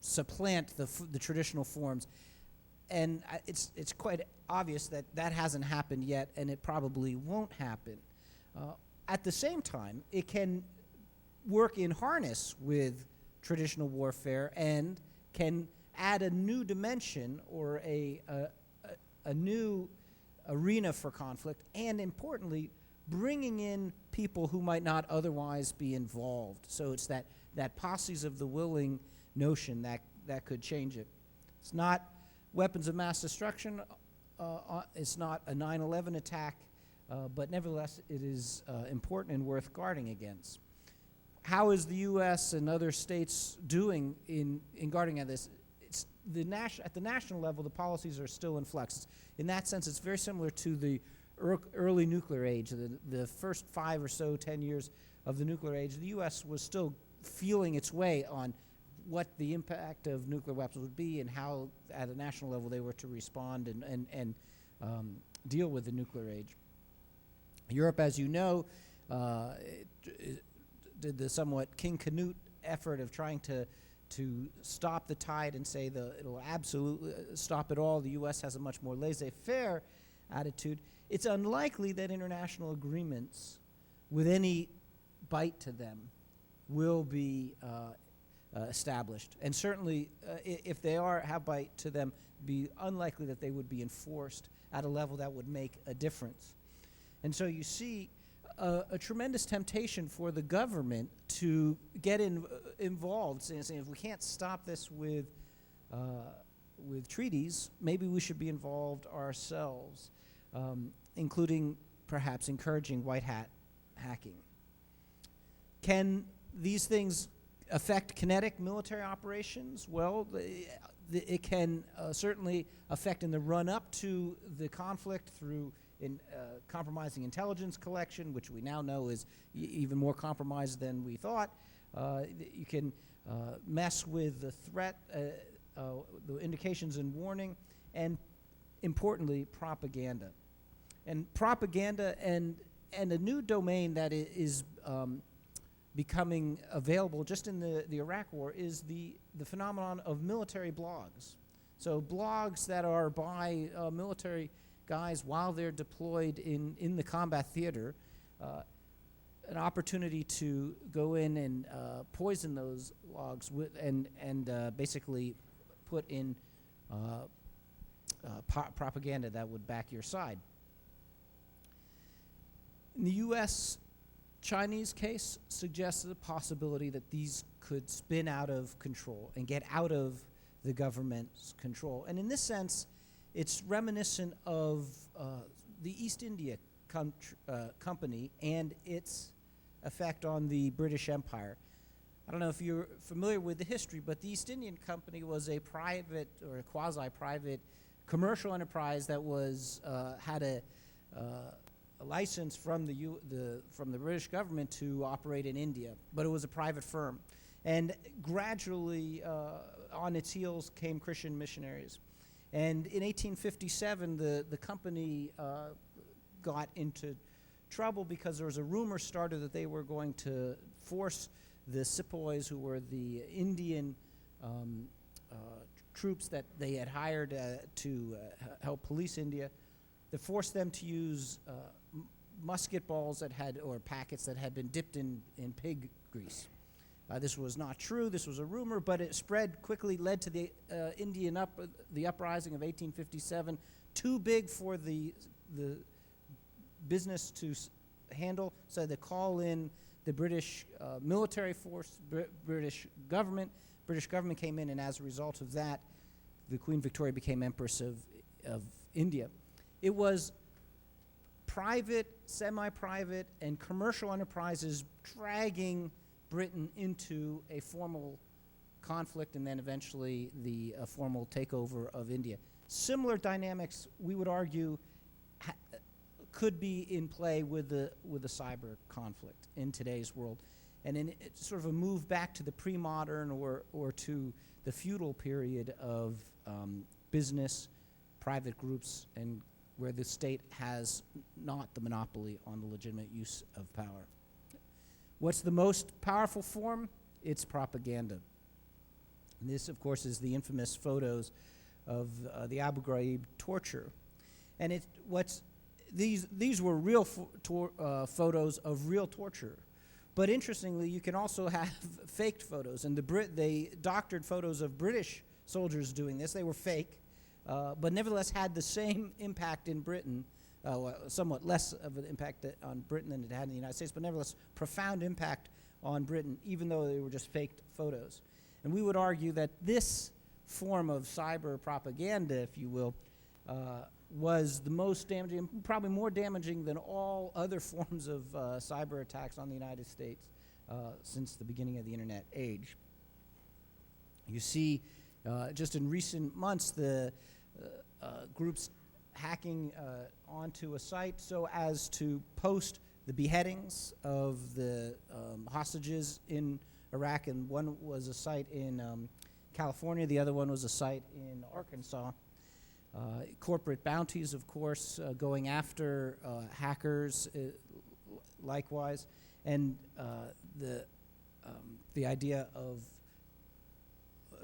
supplant the traditional forms. And it's quite obvious that that hasn't happened yet, and it probably won't happen. At the same time, it can work in harness with traditional warfare and can add a new dimension or a new arena for conflict, and importantly, bringing in people who might not otherwise be involved. So it's that posses of the willing notion that could change it. It's not weapons of mass destruction. It's not a 9/11 attack, but nevertheless, it is important and worth guarding against. How is the U.S. and other states doing in guarding at this? It's at the national level, the policies are still in flux. In that sense, it's very similar to the early nuclear age. The first 5 or so, 10 years of the nuclear age, the U.S. was still feeling its way on what the impact of nuclear weapons would be and how, at a national level, they were to respond and deal with the nuclear age. Europe, as you know, did the somewhat King Canute effort of trying to stop the tide and say it'll absolutely stop it all. The U.S. has a much more laissez-faire attitude. It's unlikely that international agreements with any bite to them will be established. And certainly, if they have bite to them, be unlikely that they would be enforced at a level that would make a difference. And so you see a tremendous temptation for the government to get involved, saying if we can't stop this with treaties, maybe we should be involved ourselves, including perhaps encouraging white hat hacking. Can these things affect kinetic military operations? Well, it can certainly affect in the run-up to the conflict through compromising intelligence collection, which we now know is even more compromised than we thought. You can mess with the threat, the indications and warning, and importantly, propaganda. And propaganda and a new domain that is becoming available just in the Iraq War is the phenomenon of military blogs. So blogs that are by military guys while they're deployed in the combat theater, an opportunity to go in and poison those logs and basically put in propaganda that would back your side. In the U.S.-Chinese case suggests the possibility that these could spin out of control and get out of the government's control. And in this sense, it's reminiscent of the East India Company and its effect on the British Empire. I don't know if you're familiar with the history, but the East Indian Company was a private or a quasi-private commercial enterprise that was had a license from the British government to operate in India, but it was a private firm. And gradually, on its heels came Christian missionaries. And in 1857, the company got into trouble because there was a rumor started that they were going to force the sepoys, who were the Indian troops that they had hired to help police India, to force them to use musket balls or packets that had been dipped in pig grease. This was not true. This was a rumor, but it spread quickly, led to the the uprising of 1857. Too big for the business to handle, so they call in the British military force, British government. British government came in, and as a result of that, the Queen Victoria became Empress of India. It was private, semi-private, and commercial enterprises dragging Britain into a formal conflict and then eventually the formal takeover of India. Similar dynamics, we would argue, could be in play with the cyber conflict in today's world. And in sort of a move back to the pre-modern or to the feudal period of business, private groups, and where the state has not the monopoly on the legitimate use of power. What's the most powerful form? It's propaganda. And this, of course, is the infamous photos of the Abu Ghraib torture. And these were real photos of real torture. But interestingly, you can also have faked photos. And they doctored photos of British soldiers doing this. They were fake, but nevertheless had the same impact in Britain, somewhat less of an impact on Britain than it had in the United States, but nevertheless profound impact on Britain, even though they were just faked photos. And we would argue that this form of cyber propaganda, if you will, was the most damaging, probably more damaging than all other forms of cyber attacks on the United States since the beginning of the internet age. You see, just in recent months, the groups hacking onto a site so as to post the beheadings of the hostages in Iraq, and one was a site in California, the other one was a site in Arkansas. Corporate bounties, of course, going after hackers, likewise, and the idea of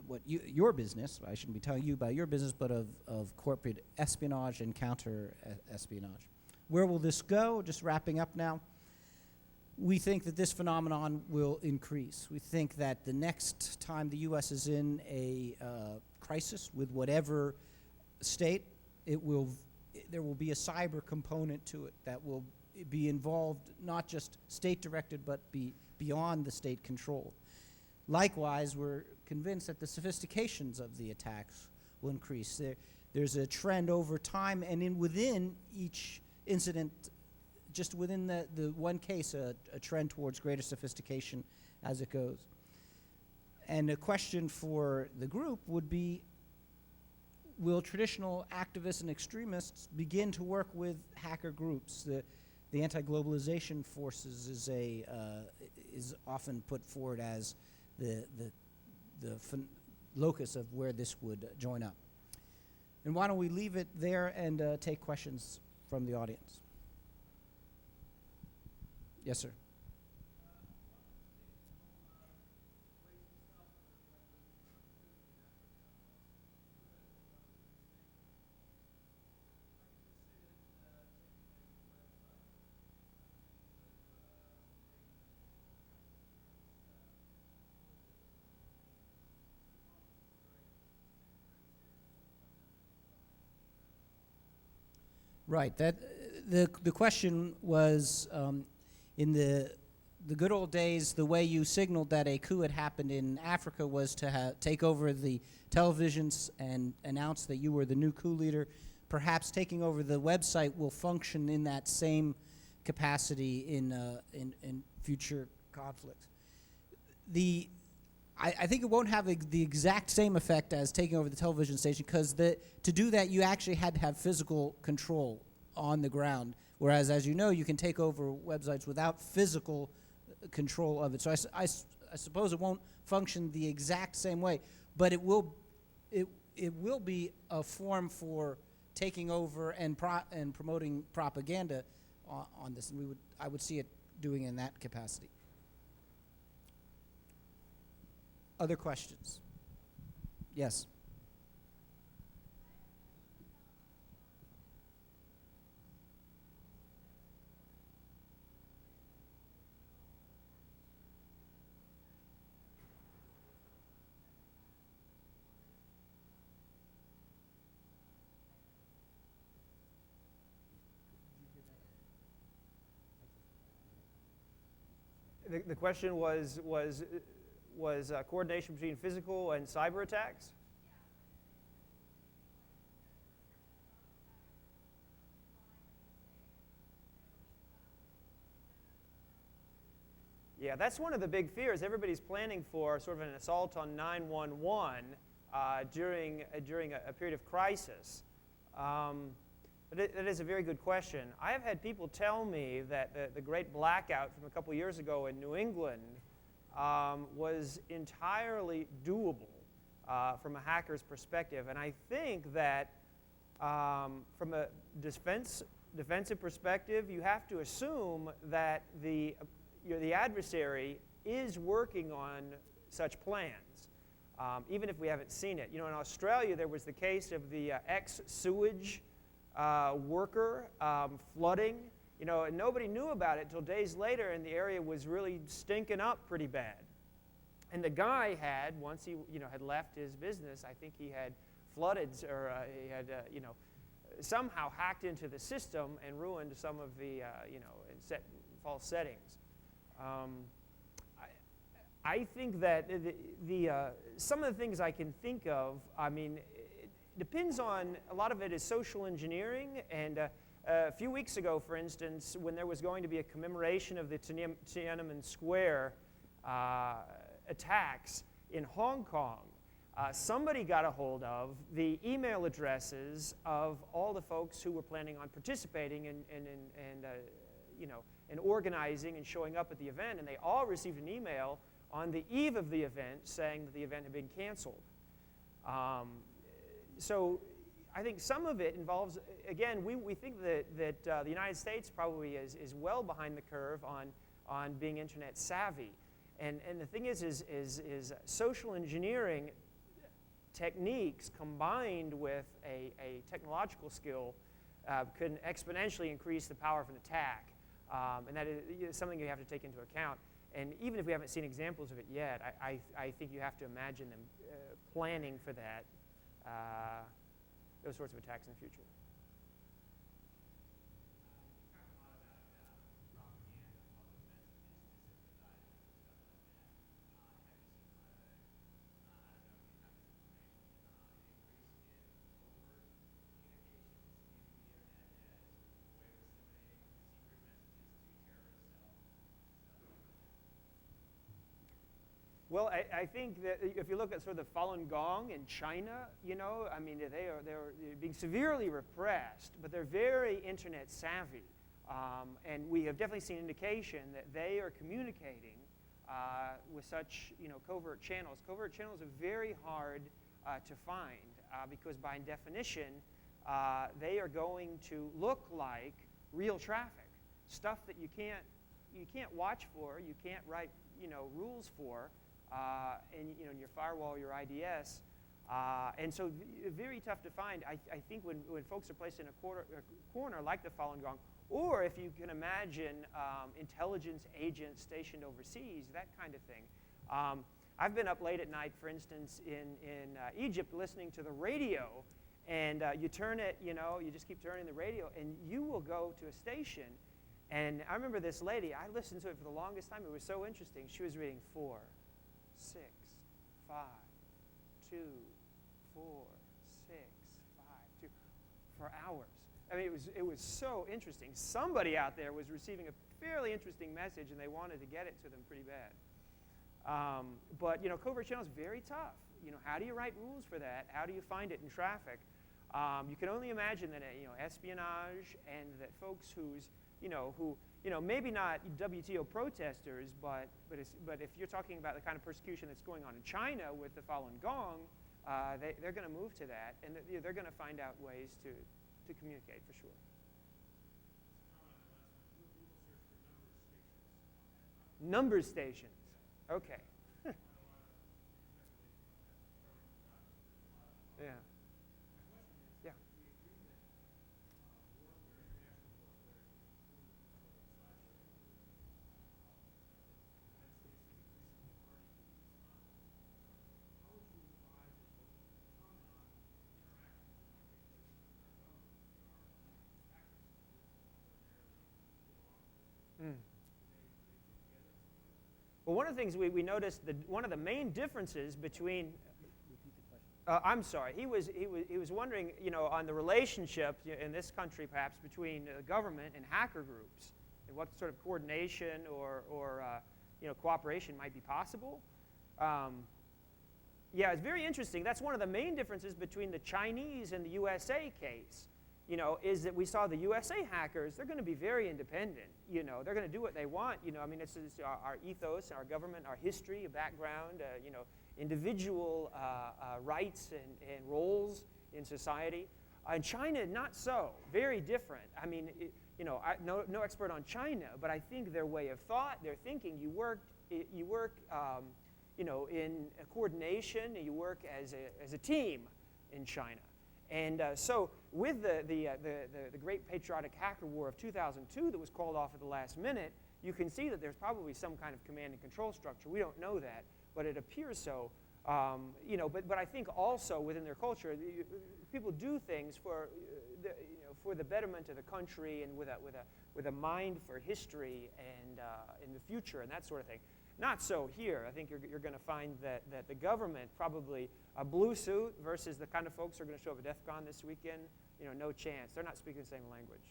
what your business, I shouldn't be telling you about your business, but of corporate espionage and counter-espionage. Where will this go? Just wrapping up now. We think that this phenomenon will increase. We think that the next time the U.S. is in a crisis with whatever state, there will be a cyber component to it that will be involved, not just state-directed, but be beyond the state control. Likewise, we're convinced that the sophistications of the attacks will increase. There's a trend over time, and within each incident just within the one case, a trend towards greater sophistication as it goes. And a question for the group would be, will traditional activists and extremists begin to work with hacker groups? The anti-globalization forces is often put forward as the locus of where this would join up. And why don't we leave it there and take questions from the audience? Yes, sir. Right. That the question was, in the good old days, the way you signaled that a coup had happened in Africa was to take over the televisions and announce that you were the new coup leader. Perhaps taking over the website will function in that same capacity in future conflicts. I think it won't have the exact same effect as taking over the television station, because to do that, you actually had to have physical control on the ground, whereas, as you know, you can take over websites without physical control of it. So I suppose it won't function the exact same way, but it will be a form for taking over and promoting propaganda on this, and I would see it doing in that capacity. Other questions? Yes. The question was coordination between physical and cyber attacks? Yeah, that's one of the big fears. Everybody's planning for sort of an assault on 911 during a period of crisis. That is a very good question. I have had people tell me that the great blackout from a couple years ago in New England was entirely doable from a hacker's perspective. And I think that from a defensive perspective, you have to assume that the adversary is working on such plans, even if we haven't seen it. In Australia, there was the case of the ex-sewage worker flooding. And nobody knew about it until days later, and the area was really stinking up pretty bad. And the guy had, once he had left his business, I think he had flooded, or he had somehow hacked into the system and ruined some of the set false settings. I think that some of the things I can think of, it depends on, a lot of it is social engineering. And a few weeks ago, for instance, when there was going to be a commemoration of the Tiananmen Square attacks in Hong Kong, somebody got a hold of the email addresses of all the folks who were planning on participating and organizing and showing up at the event, and they all received an email on the eve of the event saying that the event had been canceled. So I think some of it involves, again, we think that the United States probably is well behind the curve on being internet savvy. And the thing is social engineering techniques combined with a technological skill can exponentially increase the power of an attack. And that is something you have to take into account. And even if we haven't seen examples of it yet, I think you have to imagine them planning for that, those sorts of attacks in the future. Well, I think that if you look at sort of the Falun Gong in China, you know, I mean, they're being severely repressed, but they're very internet savvy. And we have definitely seen indication that they are communicating with such, you know, covert channels. Covert channels are very hard to find because by definition, they are going to look like real traffic, stuff that you can't watch for, you can't write, you know, rules for, in your firewall, your IDS, and so very tough to find. I think when folks are placed in a corner like the Falun Gong, or if you can imagine intelligence agents stationed overseas, that kind of thing. I've been up late at night, for instance, in Egypt, listening to the radio, and you turn it, you know, you just keep turning the radio, and you will go to a station. And I remember this lady, I listened to it for the longest time. It was so interesting. She was reading 4, 6, 5, 2, 4, 6, 5, 2, for hours. I mean, it was so interesting. Somebody out there was receiving a fairly interesting message, and they wanted to get it to them pretty bad. But, you know, covert channel is very tough. You know, how do you write rules for that? How do you find it in traffic? You can only imagine that, you know, espionage and that folks who, maybe not WTO protesters, but if you're talking about the kind of persecution that's going on in China with the Falun Gong, they're going to move to that, and they're going to find out ways to communicate for sure. Number stations. Okay. Yeah. Yeah. Well, one of the things we noticed, one of the main differences between I'm sorry. He was wondering, you know, on the relationship in this country, perhaps between the government and hacker groups, and what sort of coordination or cooperation might be possible. Yeah, it's very interesting. That's one of the main differences between the Chinese and the USA case. You know, is that we saw the USA hackers. They're going to be very independent. You know, they're going to do what they want. You know, I mean, it's our ethos, our government, our history, background. Individual rights and roles in society. In China, not so. Very different. I mean, no expert on China, but I think their way of thought, their thinking, you work in a coordination. You work as a team in China. And so with the Great Patriotic Hacker War of 2002 that was called off at the last minute, you can see that there's probably some kind of command and control structure. We don't know that, but it appears so. But I think also within their culture, people do things for the betterment of the country and with a mind for history and in the future and that sort of thing. Not so here. I think you're going to find that the government, probably a blue suit versus the kind of folks who are going to show up at DEF CON this weekend, no chance. They're not speaking the same language.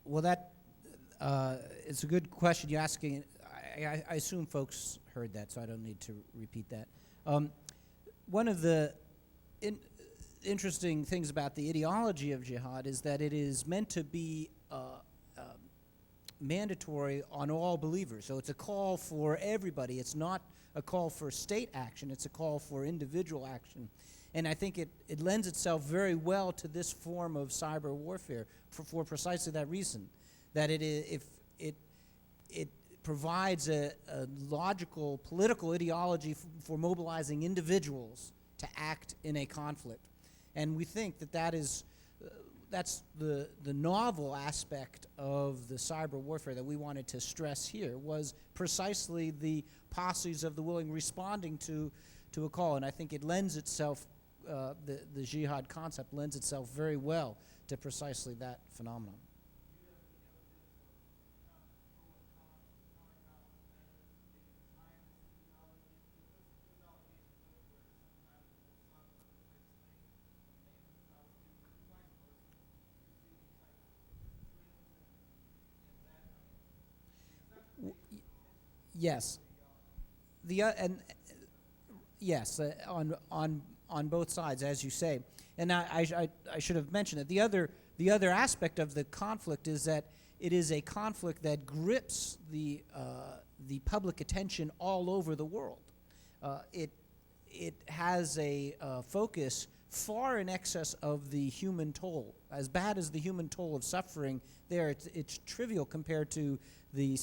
Well, it's a good question you're asking. I assume folks heard that, so I don't need to repeat that. One of the interesting things about the ideology of jihad is that it is meant to be mandatory on all believers. So it's a call for everybody. It's not a call for state action. It's a call for individual action. And I think it lends itself very well to this form of cyber warfare for precisely that reason, that provides a logical political ideology for mobilizing individuals to act in a conflict. And we think that that's the novel aspect of the cyber warfare that we wanted to stress here, was precisely the posses of the willing responding to a call. And I think it lends itself, the jihad concept lends itself very well to precisely that phenomenon. Yes. Yes, on both sides, as you say. And I should have mentioned that the other aspect of the conflict is that it is a conflict that grips the public attention all over the world. It has a focus far in excess of the human toll. As bad as the human toll of suffering there, it's trivial compared to the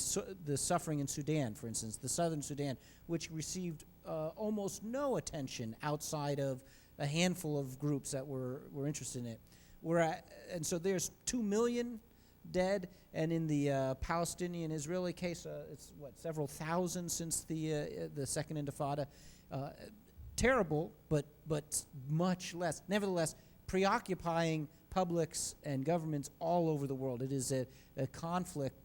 suffering in Sudan, for instance, the southern Sudan, which received almost no attention outside of a handful of groups that were interested in it. And so there's 2 million dead, and in the Palestinian-Israeli case, it's several thousand since the Second Intifada. Terrible, but much less. Nevertheless, preoccupying publics and governments all over the world. It is a conflict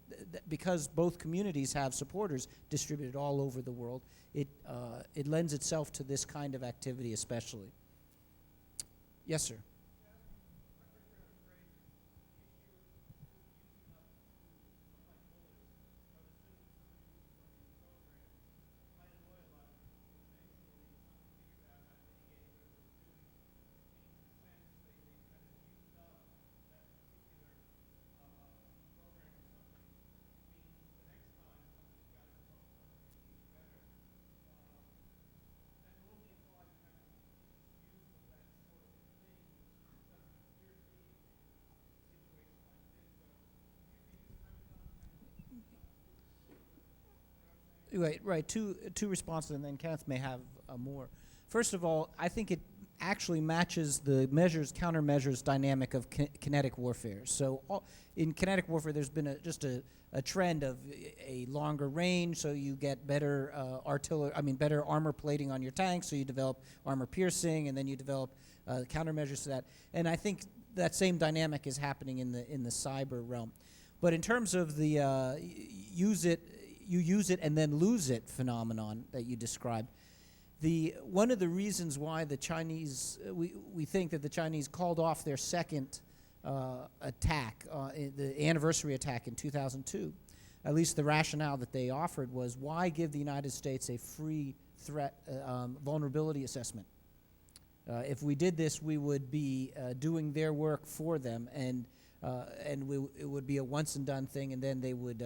because both communities have supporters distributed all over the world. It lends itself to this kind of activity especially. Yes, sir. Right. Two responses, and then Kenneth may have more. First of all, I think it actually matches the countermeasures dynamic of kinetic warfare. So in kinetic warfare, there's been just a trend of a longer range, so you get better better armor plating on your tanks, so you develop armor piercing, and then you develop countermeasures to that. And I think that same dynamic is happening in the cyber realm. But in terms of the you use it and then lose it phenomenon that you described, one of the reasons why the Chinese, we think that the Chinese called off their second attack, the anniversary attack in 2002, at least the rationale that they offered was, why give the United States a free threat vulnerability assessment? If we did this, we would be doing their work for them, and it would be a once and done thing, and then they would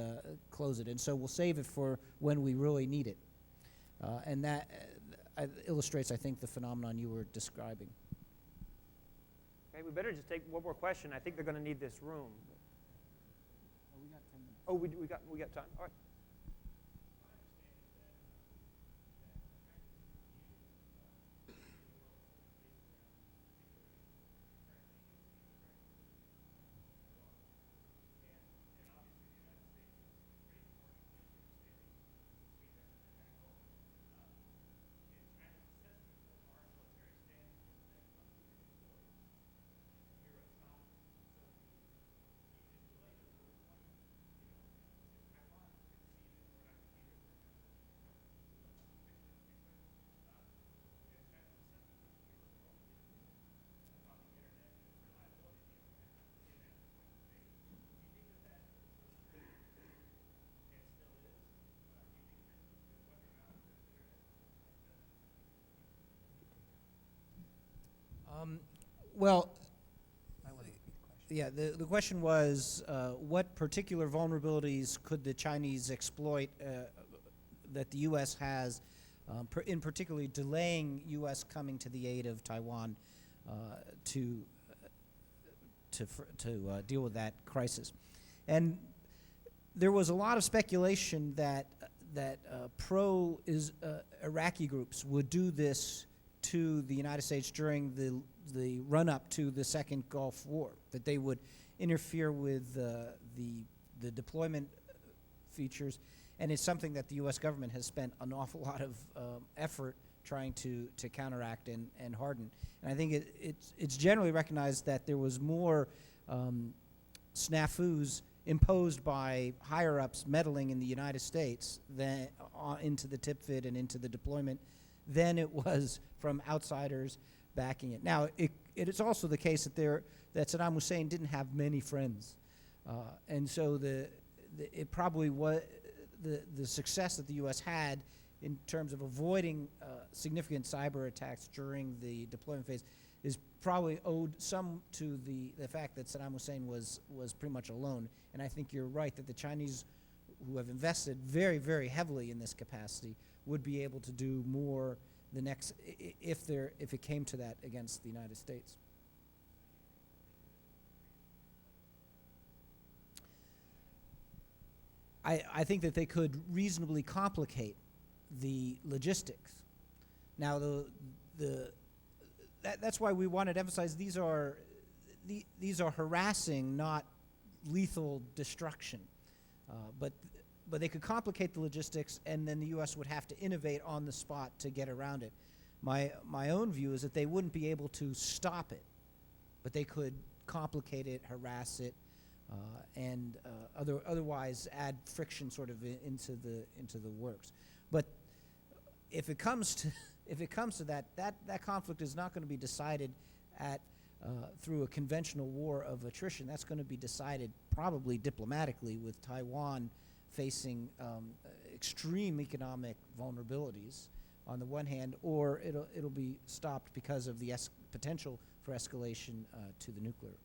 close it. And so we'll save it for when we really need it. And that illustrates, I think, the phenomenon you were describing. Okay, we better just take one more question. I think they're going to need this room. Oh, we got 10 minutes. Oh, we got time. All right. Well, yeah, the question was, what particular vulnerabilities could the Chinese exploit that the U.S. has, in particularly delaying U.S. coming to the aid of Taiwan to deal with that crisis? And there was a lot of speculation that pro-Iraqi groups would do this to the United States during the run-up to the Second Gulf War, that they would interfere with the deployment features, and it's something that the U.S. government has spent an awful lot of effort trying to counteract and harden. And I think it's generally recognized that there was more snafus imposed by higher-ups meddling in the United States than into the TIPFID and into the deployment than it was from outsiders backing it. Now, it is also the case that Saddam Hussein didn't have many friends, and so it probably was the success that the U.S. had in terms of avoiding significant cyber attacks during the deployment phase is probably owed some to the fact that Saddam Hussein was pretty much alone. And I think you're right that the Chinese, who have invested very, very heavily in this capacity, would be able to do more the next if it came to that against the United States. I think that they could reasonably complicate the logistics. Now, that's why we wanted to emphasize these are harassing, not lethal destruction. But they could complicate the logistics, and then the U.S. would have to innovate on the spot to get around it. My own view is that they wouldn't be able to stop it, but they could complicate it, harass it, and otherwise add friction sort of into the works. But if it comes to that conflict is not going to be decided through a conventional war of attrition. That's going to be decided probably diplomatically, with Taiwan facing extreme economic vulnerabilities on the one hand, or it'll be stopped because of the potential for escalation to the nuclear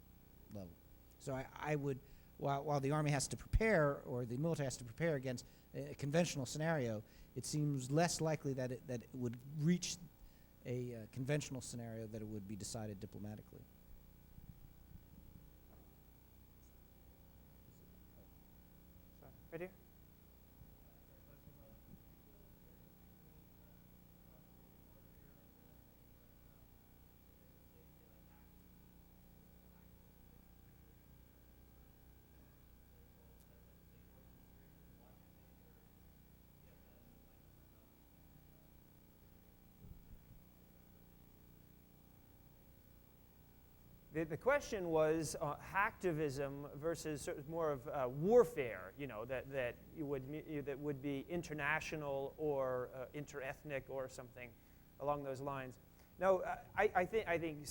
level. So I would, while the Army has to prepare, or the military has to prepare against a conventional scenario, it seems less likely that it would reach a conventional scenario, that it would be decided diplomatically. Right here. The question was hacktivism versus sort of more of warfare, that would be international or interethnic or something along those lines. Now, I think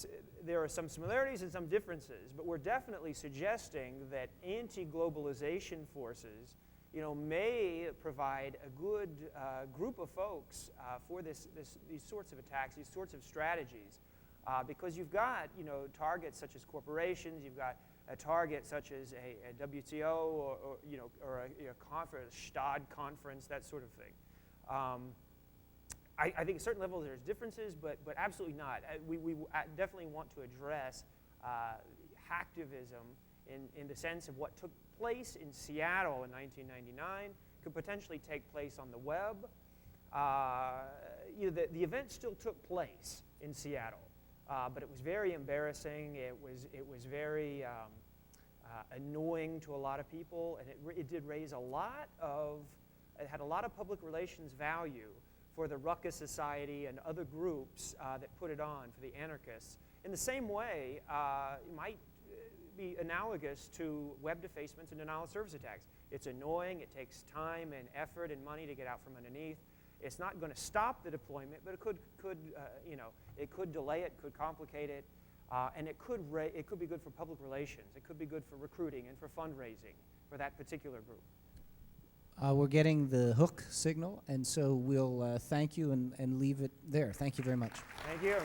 there are some similarities and some differences, but we're definitely suggesting that anti-globalization forces, may provide a good group of folks for these sorts of attacks, these sorts of strategies. Because you've got, targets such as corporations, you've got a target such as a WTO or a conference, a Stad conference, that sort of thing. I think at a certain level there's differences, but absolutely not. We definitely want to address hacktivism in the sense of what took place in Seattle in 1999 could potentially take place on the web. The event still took place in Seattle. But it was very embarrassing. It was very annoying to a lot of people, and it did raise it had a lot of public relations value for the Ruckus Society and other groups that put it on, for the anarchists. In the same way, it might be analogous to web defacements and denial of service attacks. It's annoying. It takes time and effort and money to get out from underneath. It's not going to stop the deployment, but it could delay it, could complicate it, and it could be good for public relations. It could be good for recruiting and for fundraising for that particular group. We're getting the hook signal, and so we'll thank you and leave it there. Thank you very much. Thank you.